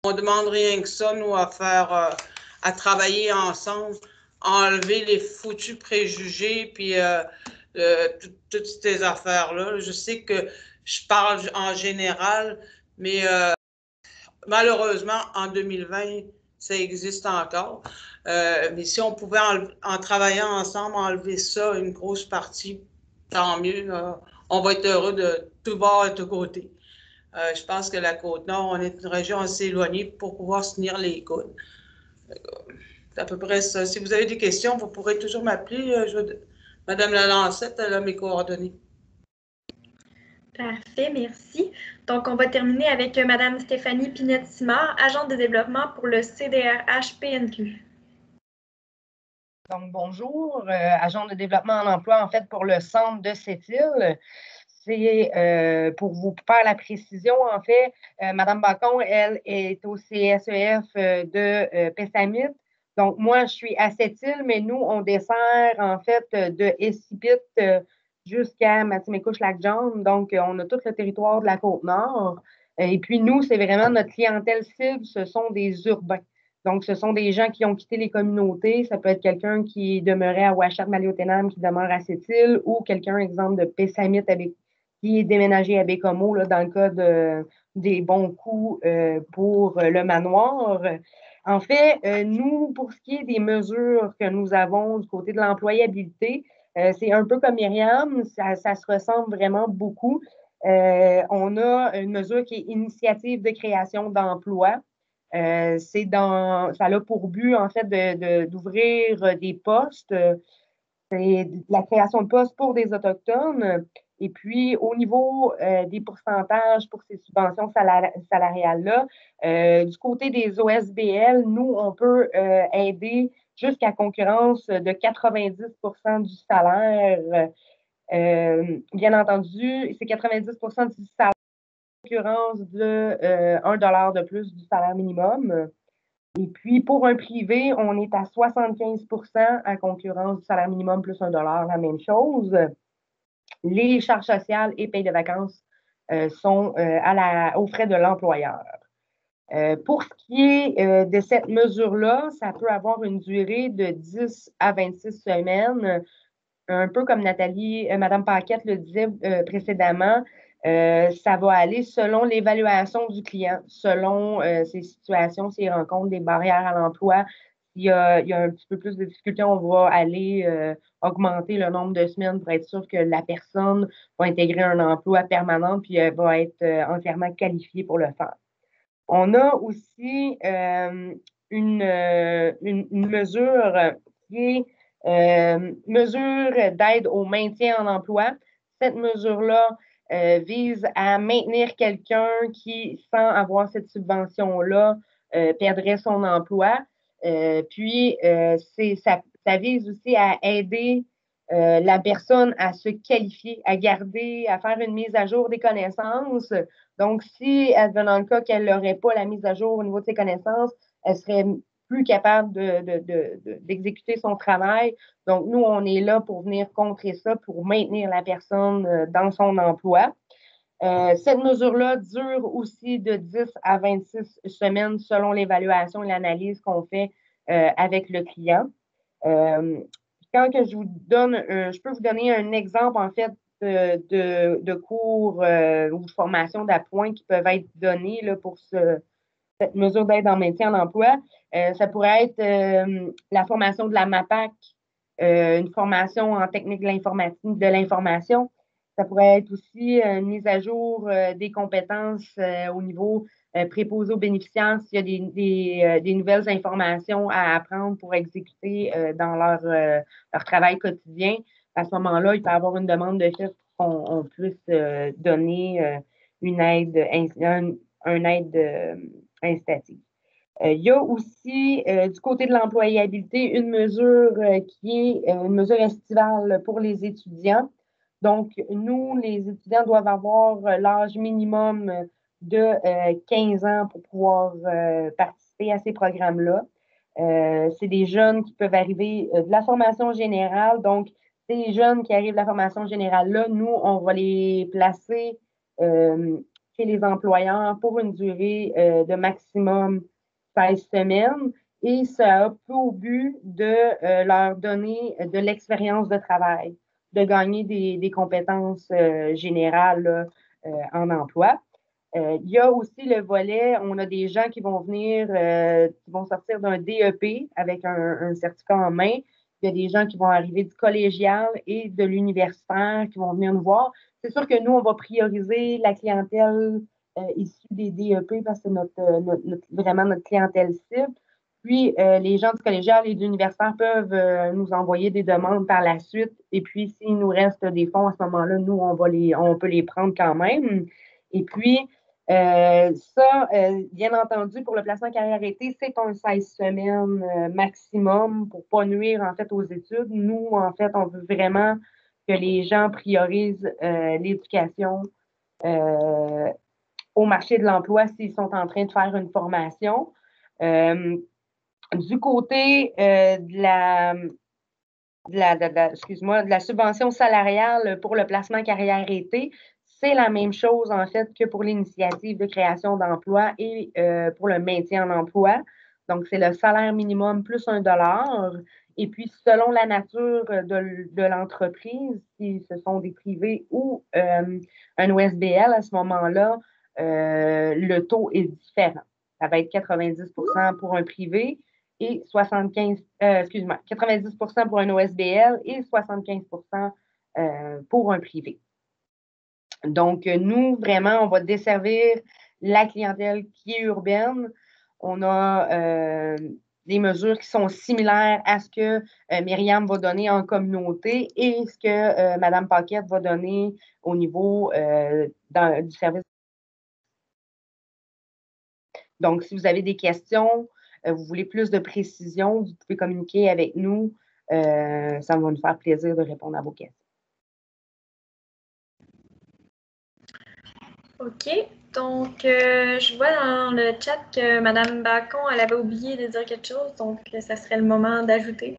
on demande rien que ça, nous, à faire, à travailler ensemble, enlever les foutus préjugés, puis toutes ces affaires-là. Je sais que je parle en général, mais malheureusement, en 2020, ça existe encore. Mais si on pouvait, en travaillant ensemble, enlever ça, une grosse partie, tant mieux. On va être heureux de tout bord et de tout côté. Je pense que la Côte-Nord, on est une région assez éloignée pour pouvoir se tenir les coudes. C'est à peu près ça. Si vous avez des questions, vous pourrez toujours m'appeler. Madame Lalancette, elle a mes coordonnées. Parfait, merci. Donc, on va terminer avec Madame Stéphanie Pinette-Simard, agente de développement pour le CDRH-PNQ. Donc, bonjour, agente de développement en emploi, en fait, pour le centre de Sept-Îles. C'est pour vous faire la précision, en fait, Mme Bacon, elle, est au CSEF de Pessamit. Donc, moi, je suis à Sept-Îles, mais nous, on dessert, en fait, de Escipit jusqu'à Matimekouche-Lac-Jaune. Donc, on a tout le territoire de la Côte-Nord. Et puis, nous, c'est vraiment notre clientèle cible, ce sont des urbains. Donc, ce sont des gens qui ont quitté les communautés. Ça peut être quelqu'un qui demeurait à Ouachat-Maliotenam, qui demeure à Sept-Îles, ou quelqu'un, exemple, de Pessamit qui est déménagé à Bécomo, là, dans le cas des bons coups pour le manoir. En fait, nous, pour ce qui est des mesures que nous avons du côté de l'employabilité, c'est un peu comme Myriam, ça se ressemble vraiment beaucoup. On a une mesure qui est initiative de création d'emplois. Ça a pour but, en fait, d'ouvrir des postes. C'est la création de postes pour des Autochtones. Et puis, au niveau des pourcentages pour ces subventions salariales-là, du côté des OSBL, nous, on peut aider jusqu'à concurrence de 90 du salaire. Bien entendu, c'est 90 du salaire concurrence de 1 $ de plus du salaire minimum. Et puis, pour un privé, on est à 75 à concurrence du salaire minimum plus 1 $, la même chose. Les charges sociales et payes de vacances sont aux frais de l'employeur. Pour ce qui est de cette mesure-là, ça peut avoir une durée de 10 à 26 semaines, un peu comme Mme Paquette le disait précédemment. Ça va aller selon l'évaluation du client, selon ses situations, s'il rencontre des barrières à l'emploi. S'il y a un petit peu plus de difficultés, on va aller augmenter le nombre de semaines pour être sûr que la personne va intégrer un emploi permanent puis va être entièrement qualifiée pour le faire. On a aussi une mesure qui est mesure d'aide au maintien en emploi. Cette mesure-là vise à maintenir quelqu'un qui, sans avoir cette subvention-là, perdrait son emploi. Puis, ça vise aussi à aider la personne à se qualifier, à garder, à faire une mise à jour des connaissances. Donc, si, advenant le cas qu'elle n'aurait pas la mise à jour au niveau de ses connaissances, elle serait plus capable d'exécuter son travail. Donc, nous, on est là pour venir contrer ça, pour maintenir la personne dans son emploi. Cette mesure-là dure aussi de 10 à 26 semaines selon l'évaluation et l'analyse qu'on fait avec le client. Quand que je vous donne, je peux vous donner un exemple, en fait, de cours ou de formation d'appoint qui peuvent être donnés là, pour cette mesure d'aide en maintien en emploi. Ça pourrait être la formation de la MAPAC, une formation en technique de l'information. Ça pourrait être aussi une mise à jour des compétences au niveau préposé aux bénéficiaires s'il y a des nouvelles informations à apprendre pour exécuter dans leur travail quotidien. À ce moment-là, il peut y avoir une demande de fait pour qu'on puisse donner une aide incitative. Il y a aussi, du côté de l'employabilité, une mesure qui est une mesure estivale pour les étudiants. Donc, nous, les étudiants doivent avoir l'âge minimum de 15 ans pour pouvoir participer à ces programmes-là. C'est des jeunes qui peuvent arriver de la formation générale. Donc, ces jeunes qui arrivent de la formation générale-là, nous, on va les placer chez les employeurs pour une durée de maximum 16 semaines. Et ça a pour but de leur donner de l'expérience de travail, de gagner des compétences générales en emploi. Il y a aussi le volet, on a des gens qui vont venir, qui vont sortir d'un DEP avec un certificat en main. Il y a des gens qui vont arriver du collégial et de l'universitaire qui vont venir nous voir. C'est sûr que nous, on va prioriser la clientèle issue des DEP parce que c'est vraiment notre clientèle cible. Puis, les gens du collégial et de l'universitaire peuvent nous envoyer des demandes par la suite. Et puis, s'il nous reste des fonds à ce moment-là, nous, on peut les prendre quand même. Et puis, bien entendu, pour le placement carrière-été, c'est un 16 semaines maximum pour ne pas nuire, en fait, aux études. Nous, en fait, on veut vraiment que les gens priorisent l'éducation au marché de l'emploi s'ils sont en train de faire une formation. Du côté de la subvention salariale pour le placement carrière-été, c'est la même chose, en fait, que pour l'initiative de création d'emploi et pour le maintien en emploi. Donc, c'est le salaire minimum plus $1. Et puis, selon la nature de l'entreprise, si ce sont des privés ou un OSBL, à ce moment-là, le taux est différent. Ça va être 90 pour un privé et 90 pour un OSBL et 75 pour un privé. Donc, nous, vraiment, on va desservir la clientèle qui est urbaine. On a des mesures qui sont similaires à ce que Myriam va donner en communauté et ce que Mme Paquette va donner au niveau du service. Donc, si vous avez des questions, vous voulez plus de précision, vous pouvez communiquer avec nous. Ça va nous faire plaisir de répondre à vos questions. OK. Donc, je vois dans le chat que Mme Bacon, elle avait oublié de dire quelque chose, donc ça serait le moment d'ajouter.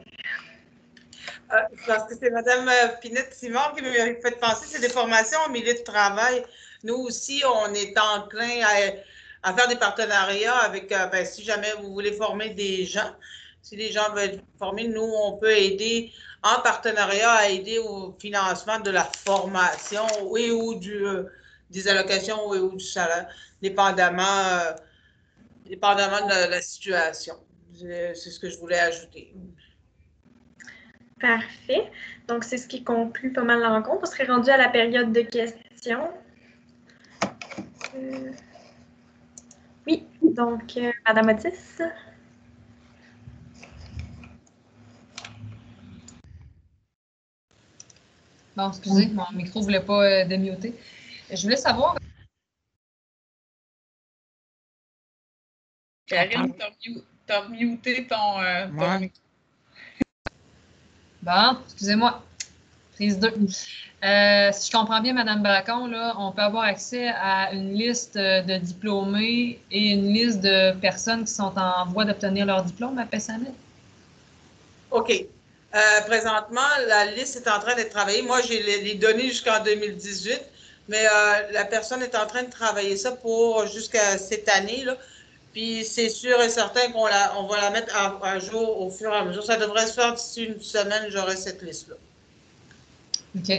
Je pense que c'est Mme Pinette-Simard qui m'a fait penser, c'est des formations au milieu de travail. Nous aussi, on est enclin à faire des partenariats avec, si jamais vous voulez former des gens, si les gens veulent former, nous, on peut aider en partenariat à aider au financement de la formation et ou des allocations ou du salaire, dépendamment de la situation. C'est ce que je voulais ajouter. Parfait. Donc, c'est ce qui conclut pas mal la rencontre. On serait rendu à la période de questions. Oui, donc, Mme Otis. Bon, excusez, mon micro ne voulait pas démuter. Je voulais savoir. Karine, tu as muté ton micro. Bon, excusez-moi. Prise 2. Si je comprends bien, Mme Bacon, là, on peut avoir accès à une liste de diplômés et une liste de personnes qui sont en voie d'obtenir leur diplôme à PESAMIT? OK. Présentement, la liste est en train d'être travaillée. Moi, j'ai les données jusqu'en 2018, mais la personne est en train de travailler ça pour jusqu'à cette année, là. Puis c'est sûr et certain qu'on va la mettre à jour au fur et à mesure. Ça devrait se faire d'ici une semaine, j'aurai cette liste-là. OK.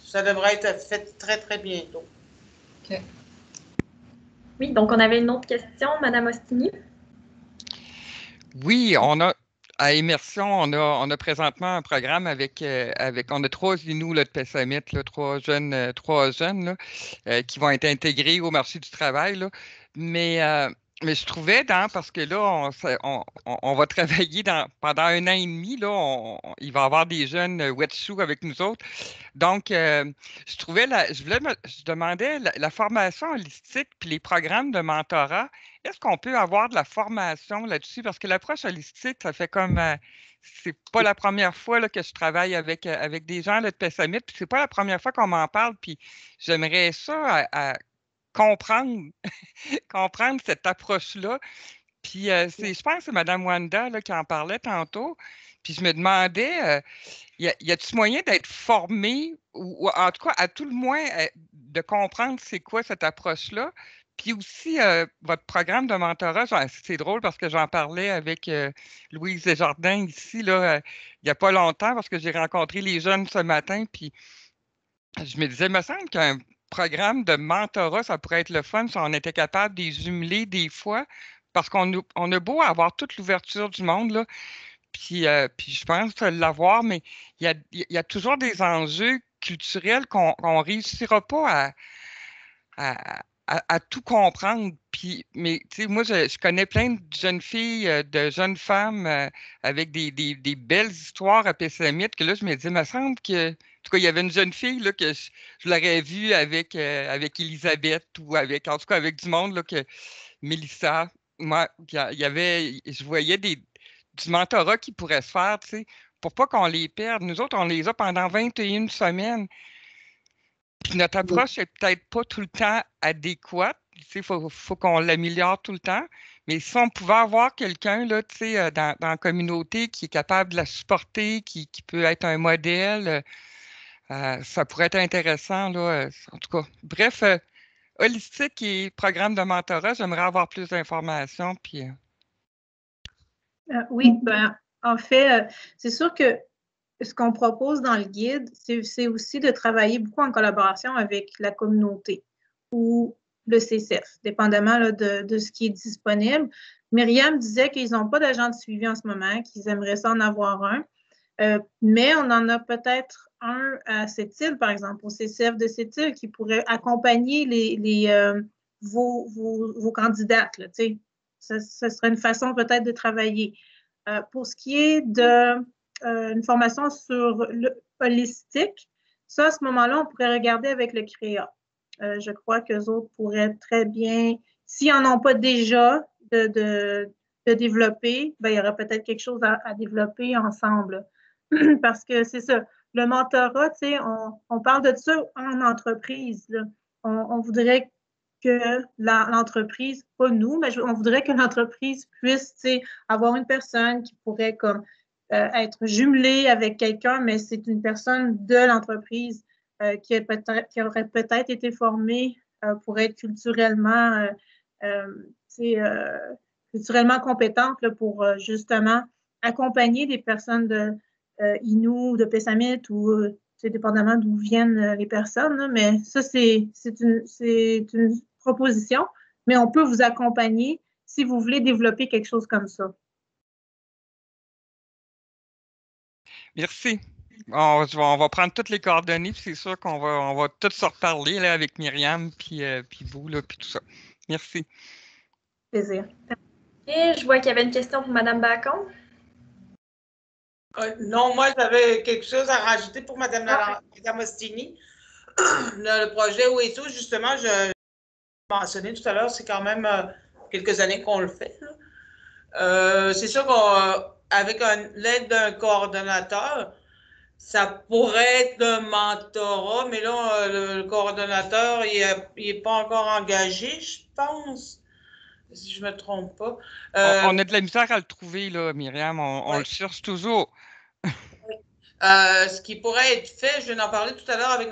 Ça devrait être fait très, très bientôt. OK. Oui, donc on avait une autre question, Mme Ostini. Oui, on a à Immersion, on a présentement un programme avec on a 3 Inuits là, de PESAMIT, là, 3 jeunes là, qui vont être intégrés au marché du travail. Là. Mais je trouvais, parce que là, on va travailler pendant 1 an et demi, là, il va y avoir des jeunes wetsuits avec nous autres. Donc, je demandais la formation holistique puis les programmes de mentorat. Est-ce qu'on peut avoir de la formation là-dessus? Parce que l'approche holistique, ça fait comme. C'est pas la première fois là, que je travaille avec des gens là, de PESAMIT, puis c'est pas la première fois qu'on m'en parle, puis j'aimerais ça à comprendre, comprendre cette approche-là. Puis je pense que c'est Mme Wanda là, qui en parlait tantôt. Puis je me demandais, y a-t-il moyen d'être formé ou en tout cas, à tout le moins, de comprendre c'est quoi cette approche-là? Puis aussi, votre programme de mentorat, c'est drôle parce que j'en parlais avec Louise Desjardins ici, là, il n'y a pas longtemps, parce que j'ai rencontré les jeunes ce matin, puis je me disais, il me semble qu'un programme de mentorat, ça pourrait être le fun si on était capable de les jumeler des fois, parce qu'on a beau avoir toute l'ouverture du monde, là, puis je pense l'avoir, mais il y a toujours des enjeux culturels qu'on ne réussira pas à tout comprendre. Mais tu sais, moi, je connais plein de jeunes filles, de jeunes femmes avec des belles histoires à PESAMIT, que là, je me dis, il me semble que, en tout cas, il y avait une jeune fille là, que je l'aurais vue avec Elisabeth ou en tout cas, avec du monde, là, que Mélissa. Moi, je voyais du mentorat qui pourrait se faire, tu sais, pour pas qu'on les perde. Nous autres, on les a pendant 21 semaines. Puis notre approche n'est peut-être pas tout le temps adéquate. Il faut qu'on l'améliore tout le temps. Mais si on pouvait avoir quelqu'un là, dans la communauté qui est capable de la supporter, qui peut être un modèle, ça pourrait être intéressant. Là, en tout cas, bref, holistique et programme de mentorat, j'aimerais avoir plus d'informations. Puis, oui, ben, en fait, c'est sûr que ce qu'on propose dans le guide, c'est aussi de travailler beaucoup en collaboration avec la communauté ou le CCF, dépendamment là, de ce qui est disponible. Myriam disait qu'ils n'ont pas d'agent de suivi en ce moment, qu'ils aimeraient ça en avoir un, mais on en a peut-être un à Sept-Îles, par exemple, au CCF de Sept-Îles, qui pourrait accompagner vos candidates. Là, ce serait une façon peut-être de travailler. Pour ce qui est de une formation sur le holistique, ça, à ce moment-là, on pourrait regarder avec le CREA. Je crois qu'eux autres pourraient très bien, s'ils n'en ont pas déjà de développer, ben, il y aura peut-être quelque chose à développer ensemble. Parce que c'est ça, le mentorat, tu sais, on parle de ça en entreprise. Là. On voudrait que l'entreprise, pas nous, mais on voudrait que l'entreprise puisse, tu sais, avoir une personne qui pourrait comme être jumelée avec quelqu'un, mais c'est une personne de l'entreprise qui aurait peut-être été formée pour être culturellement compétente là, pour justement accompagner des personnes de Inuits, de PESAMIT ou dépendamment d'où viennent les personnes. Là, mais ça, c'est une proposition, mais on peut vous accompagner si vous voulez développer quelque chose comme ça. Merci. On va prendre toutes les coordonnées, puis c'est sûr qu'on va tous se reparler là, avec Myriam, puis vous, là, puis tout ça. Merci. Plaisir. Et je vois qu'il y avait une question pour Mme Bacon. Non, moi, j'avais quelque chose à rajouter pour Mme Ostini. Le projet OESO, justement, je mentionnais tout à l'heure, c'est quand même quelques années qu'on le fait. C'est sûr qu'avec l'aide d'un coordonnateur, ça pourrait être le mentorat, mais là, le coordonnateur, il n'est pas encore engagé, je pense, si je ne me trompe pas. On a de la misère à le trouver, là, Myriam. On le cherche toujours. Ce qui pourrait être fait, je vais en parler tout à l'heure avec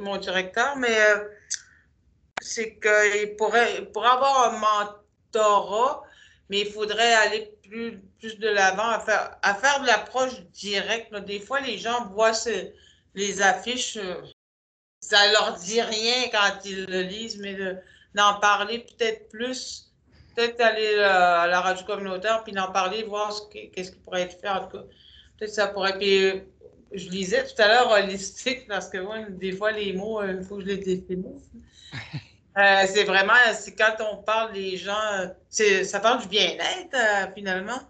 mon directeur, mais c'est qu'il pourrait avoir un mentorat, mais il faudrait aller plus de l'avant à faire de l'approche directe. Là. Des fois, les gens voient les affiches, ça ne leur dit rien quand ils le lisent, mais d'en parler peut-être plus, peut-être aller à la radio communautaire, puis d'en parler, voir qu'est-ce qui pourrait être fait. En tout cas, peut-être ça pourrait. Puis, je lisais tout à l'heure holistique, parce que moi, des fois, les mots, il faut que je les définisse. C'est vraiment, c'est quand on parle des gens, ça parle du bien-être, finalement.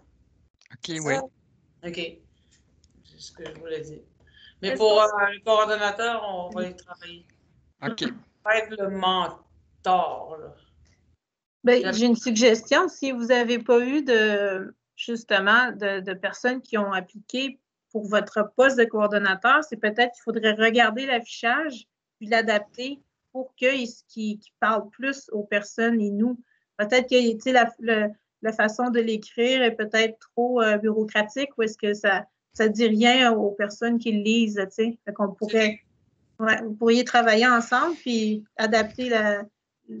OK, oui. OK. C'est ce que je voulais dire. Mais pour le coordonnateur, on va y travailler. OK. Ça va être le mentor, là. Ben, j'ai une suggestion. Si vous n'avez pas eu justement de personnes qui ont appliqué pour votre poste de coordonnateur, c'est peut-être qu'il faudrait regarder l'affichage puis l'adapter pour qu'il parle plus aux personnes et nous. Peut-être que la façon de l'écrire est peut-être trop bureaucratique ou est-ce que ça ne dit rien aux personnes qui le lisent. Vous pourriez travailler ensemble puis adapter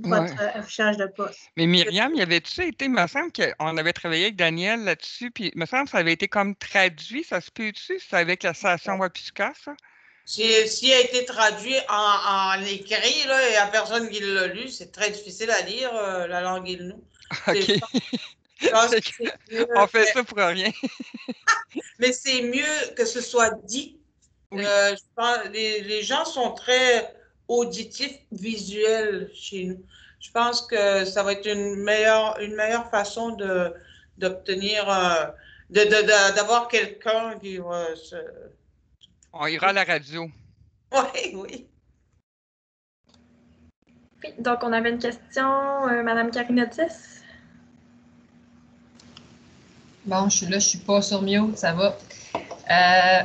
votre affichage de poste. Mais Myriam, y avait-tu été, il me semble qu'on avait travaillé avec Daniel là-dessus, puis il me semble que ça avait été comme traduit, ça se peut-tu? C'est avec la station Wapiska, ça? S'il a été traduit en écrit, là, il n'y a personne qui l'a lu, c'est très difficile à lire, la langue Innu. OK. On fait ça pour rien. Mais c'est mieux que ce soit dit. Oui. Je pense, les gens sont très auditifs, visuels chez nous. Je pense que ça va être une meilleure façon d'obtenir, d'avoir quelqu'un qui va se... On ira à la radio. Oui, oui. Oui, donc on avait une question, Madame Carinotis. Bon, je suis pas sur mute, ça va.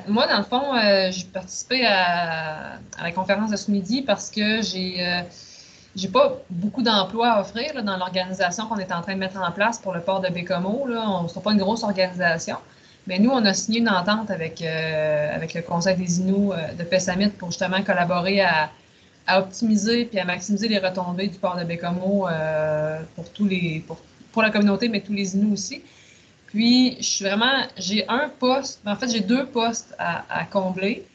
Moi, dans le fond, j'ai participé à la conférence de ce midi parce que j'ai pas beaucoup d'emplois à offrir là, dans l'organisation qu'on est en train de mettre en place pour le port de Bécomo. On ne sera pas une grosse organisation, mais nous, on a signé une entente avec le Conseil des Inuits de Pessamit pour justement collaborer à optimiser et à maximiser les retombées du port de Bécomo pour la communauté, mais tous les Inuits aussi. Puis, j'ai un poste, en fait, j'ai 2 postes à combler.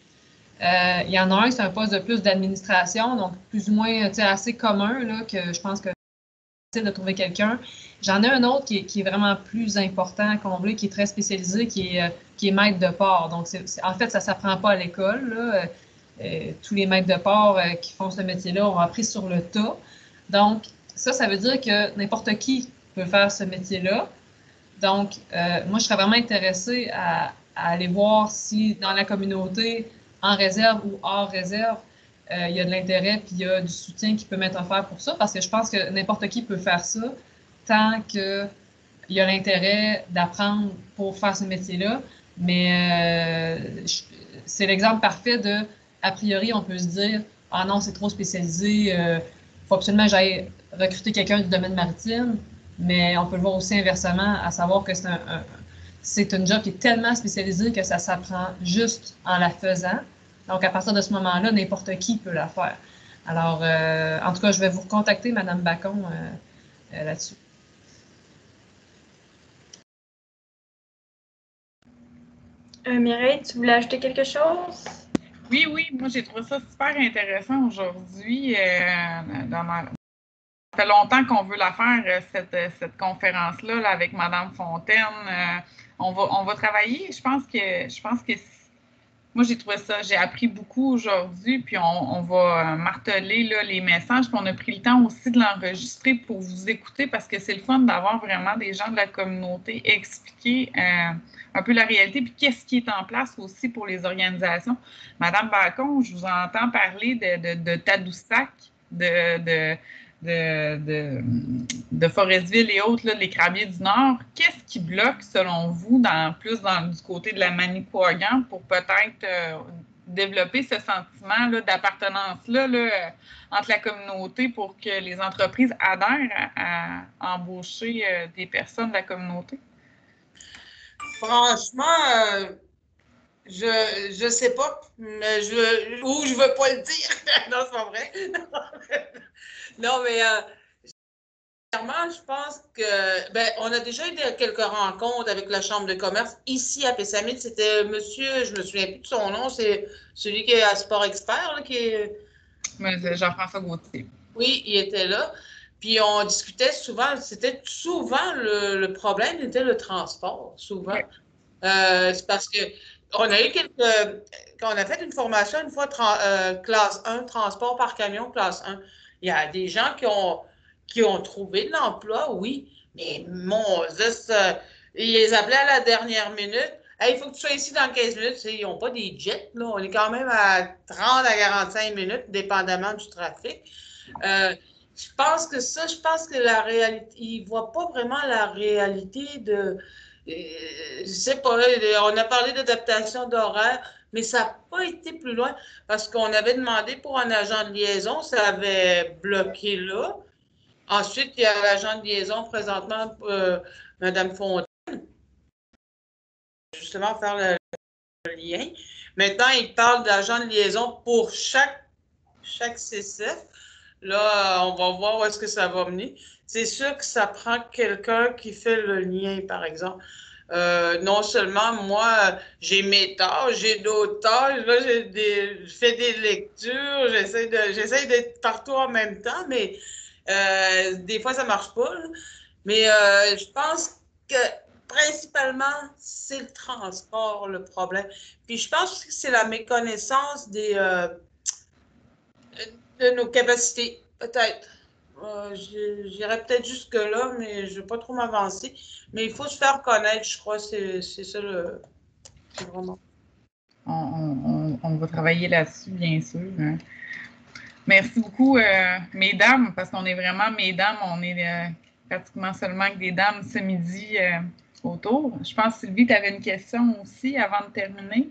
Il y en a un, c'est un poste de plus d'administration, donc plus ou moins assez commun, là, que je pense que c'est facile de trouver quelqu'un. J'en ai un autre qui est vraiment plus important à combler, qui est très spécialisé, qui est maître de port. Donc, en fait, ça ne s'apprend pas à l'école, là. Tous les maîtres de port qui font ce métier-là ont appris sur le tas. Donc, ça veut dire que n'importe qui peut faire ce métier-là. Donc, moi, je serais vraiment intéressée à aller voir si dans la communauté, en réserve ou hors réserve, il y a de l'intérêt puis il y a du soutien qui peut m'être offert pour ça, parce que je pense que n'importe qui peut faire ça tant qu'il y a l'intérêt d'apprendre pour faire ce métier-là. Mais c'est l'exemple parfait de, a priori, on peut se dire « Ah non, c'est trop spécialisé, faut absolument que j'aille recruter quelqu'un du domaine maritime ». Mais on peut le voir aussi inversement, à savoir que c'est un job qui est tellement spécialisé que ça s'apprend juste en la faisant. Donc, à partir de ce moment-là, n'importe qui peut la faire. Alors, en tout cas, je vais vous recontacter, Mme Bacon, là-dessus. Mireille, tu voulais ajouter quelque chose? Oui, moi j'ai trouvé ça super intéressant aujourd'hui. Ça fait longtemps qu'on veut la faire, cette conférence-là, là, avec Mme Fontaine. On va travailler. Je pense que moi, j'ai trouvé ça, j'ai appris beaucoup aujourd'hui, puis on va marteler là, les messages, puis on a pris le temps aussi de l'enregistrer pour vous écouter, parce que c'est le fun d'avoir vraiment des gens de la communauté expliquer un peu la réalité, puis qu'est-ce qui est en place aussi pour les organisations. Madame Bacon, je vous entends parler de Tadoussac, de Forestville et autres, là, les Crabiers du Nord, qu'est-ce qui bloque, selon vous, du côté de la Manicouagan pour peut-être développer ce sentiment d'appartenance-là entre la communauté pour que les entreprises adhèrent à embaucher des personnes de la communauté? Franchement, je sais pas, mais je veux pas le dire. Non, c'est pas vrai. Non, mais clairement, je pense que on a déjà eu quelques rencontres avec la Chambre de commerce ici à Pessamit. C'était monsieur, je me souviens plus de son nom, c'est celui qui est à Sport Expert, là, qui est. Jean-François Gauthier. Oui, il était là. Puis on discutait souvent, c'était souvent le problème, était le transport, souvent. Oui. C'est parce que on a eu quand on a fait une formation une fois classe 1, transport par camion, classe 1. Il y a des gens qui ont trouvé de l'emploi, oui, mais ils les appelaient à la dernière minute. Hey, il faut que tu sois ici dans 15 minutes. Ils n'ont pas des jets, là. On est quand même à 30 à 45 minutes, dépendamment du trafic. Je pense que la réalité, ils ne voient pas vraiment la réalité de. Je sais pas, on a parlé d'adaptation d'horaire, mais ça n'a pas été plus loin parce qu'on avait demandé pour un agent de liaison, ça avait bloqué là. Ensuite, il y a l'agent de liaison présentement, Mme Fontaine, justement faire le lien. Maintenant, il parle d'agent de liaison pour chaque CCF. Là, on va voir où est-ce que ça va mener. C'est sûr que ça prend quelqu'un qui fait le lien, par exemple. Non seulement moi, j'ai mes tâches, j'ai d'autres tâches, là, je fais des lectures, j'essaie d'être partout en même temps, mais des fois, ça ne marche pas. Là. Mais je pense que principalement, c'est le transport, le problème. Puis je pense que c'est la méconnaissance de nos capacités, peut-être. J'irais peut-être jusque-là, mais je ne vais pas trop m'avancer. Mais il faut se faire connaître, je crois, c'est ça c'est vraiment. On va travailler là-dessus, bien sûr. Hein. Merci beaucoup, mesdames, parce qu'on est vraiment mesdames, on est pratiquement seulement que des dames ce midi autour. Je pense, Sylvie, tu avais une question aussi avant de terminer.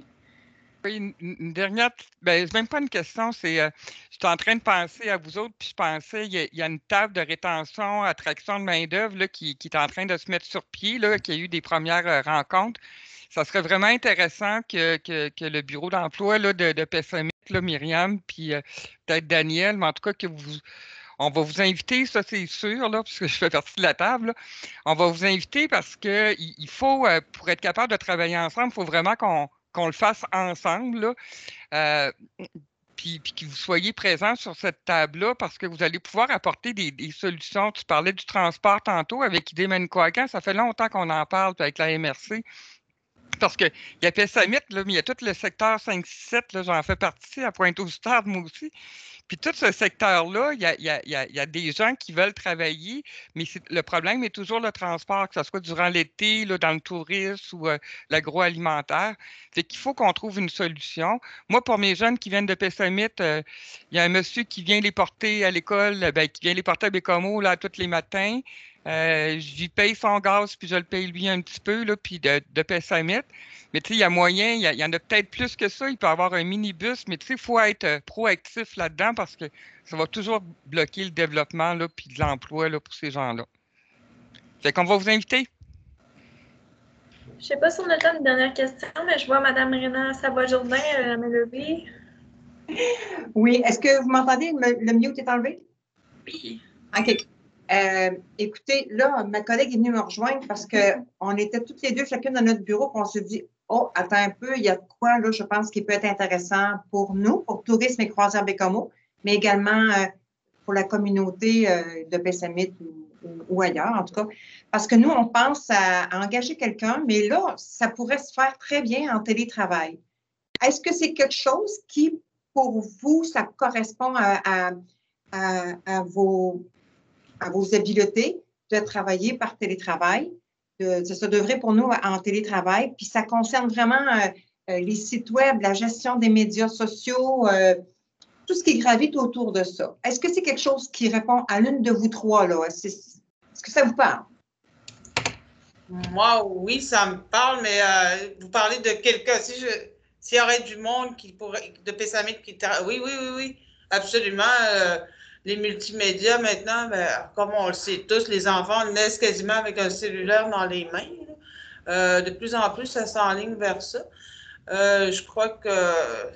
Oui, une dernière, c'est même pas une question, c'est, j'étais en train de penser à vous autres, puis je pensais, il y a une table de rétention, attraction de main-d'œuvre qui est en train de se mettre sur pied, là, qui a eu des premières rencontres. Ça serait vraiment intéressant que le bureau d'emploi de Pessamit, Myriam, puis peut-être Daniel, mais en tout cas on va vous inviter, ça c'est sûr, là, puisque je fais partie de la table. Là. On va vous inviter parce qu'il faut, pour être capable de travailler ensemble, il faut vraiment qu'on le fasse ensemble, là. Puis que vous soyez présents sur cette table-là parce que vous allez pouvoir apporter des solutions. Tu parlais du transport tantôt avec Idée Manicouagan, ça fait longtemps qu'on en parle avec la MRC. Parce qu'il y a Pessamit, là, mais il y a tout le secteur 5-6-7, j'en fais partie, à Pointe-aux-Stades, moi aussi. Puis tout ce secteur-là, il y a des gens qui veulent travailler, mais le problème est toujours le transport, que ce soit durant l'été, dans le tourisme ou l'agroalimentaire. Fait qu'il faut qu'on trouve une solution. Moi, pour mes jeunes qui viennent de Pessamit, il y a un monsieur qui vient les porter à l'école, qui vient les porter à Bécomo là, tous les matins. Je lui paye son gaz, puis je le paye lui un petit peu, là, puis de Pessamit. Mais tu sais, il y a moyen, il y en a peut-être plus que ça. Il peut y avoir un minibus, mais tu sais, il faut être proactif là-dedans parce que ça va toujours bloquer le développement, là, puis de l'emploi là, pour ces gens-là. Fait qu'on va vous inviter. Je ne sais pas si on a le temps d'une dernière question, mais je vois Mme Réna Savoie-Jourdain me lever. Oui, est-ce que vous m'entendez? Le mute est enlevé? Oui. OK. Écoutez, là, ma collègue est venue me rejoindre parce qu'on était toutes les deux, chacune dans notre bureau, puis on se dit, oh, attends un peu, il y a de quoi, là, je pense, qui peut être intéressant pour nous, pour Tourisme et Croisière Bécomo, mais également pour la communauté de Pessamit ou ailleurs, en tout cas. Parce que nous, on pense à engager quelqu'un, mais là, ça pourrait se faire très bien en télétravail. Est-ce que c'est quelque chose qui, pour vous, ça correspond à vos habiletés de travailler par télétravail? Ça devrait pour nous en télétravail. Puis ça concerne vraiment les sites web, la gestion des médias sociaux, tout ce qui gravite autour de ça. Est-ce que c'est quelque chose qui répond à l'une de vous trois, là? Est-ce que ça vous parle? Moi, oui, ça me parle, mais vous parlez de quelqu'un. S'il y aurait du monde qui pourrait, de Pessamit qui... Oui, absolument. Les multimédias, maintenant, ben, comme on le sait tous, les enfants naissent quasiment avec un cellulaire dans les mains. De plus en plus, ça s'enligne vers ça. Je crois que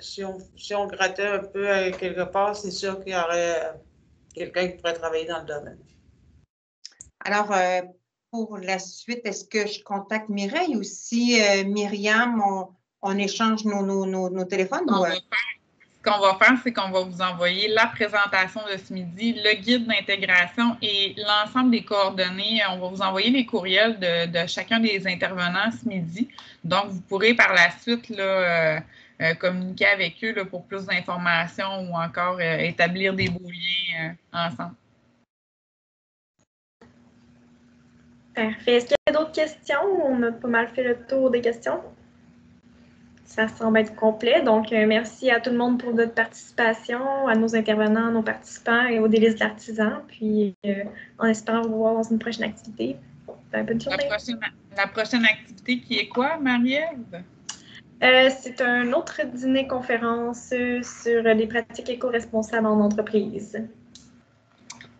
si on grattait un peu quelque part, c'est sûr qu'il y aurait quelqu'un qui pourrait travailler dans le domaine. Alors, pour la suite, est-ce que je contacte Mireille ou si Myriam, on échange nos téléphones? Ce qu'on va faire, c'est qu'on va vous envoyer la présentation de ce midi, le guide d'intégration et l'ensemble des coordonnées. On va vous envoyer les courriels de chacun des intervenants ce midi. Donc, vous pourrez par la suite là, communiquer avec eux là, pour plus d'informations ou encore établir des beaux liens ensemble. Parfait. Est-ce qu'il y a d'autres questions? On a pas mal fait le tour des questions. Ça semble être complet. Donc, merci à tout le monde pour votre participation, à nos intervenants, nos participants et aux délices de l'artisan. Puis, en espérant vous voir dans une prochaine activité. Bonne journée. La prochaine activité qui est quoi, Marie-Ève? C'est un autre dîner-conférence sur les pratiques éco-responsables en entreprise.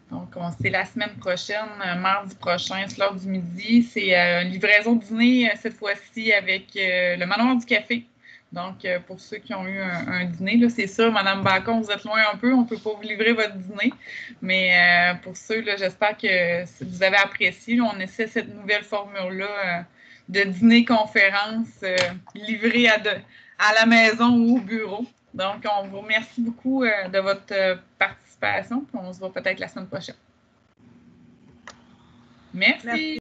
Donc, c'est la semaine prochaine, mardi prochain, c'est l'heure du midi. C'est livraison de dîner, cette fois-ci, avec le Manoir du Café. Donc, pour ceux qui ont eu un dîner, c'est ça, Mme Bacon, vous êtes loin un peu, on ne peut pas vous livrer votre dîner. Mais pour ceux, j'espère que vous avez apprécié. On essaie cette nouvelle formule-là de dîner-conférence livrée à la maison ou au bureau. Donc, on vous remercie beaucoup de votre participation. Puis on se voit peut-être la semaine prochaine. Merci.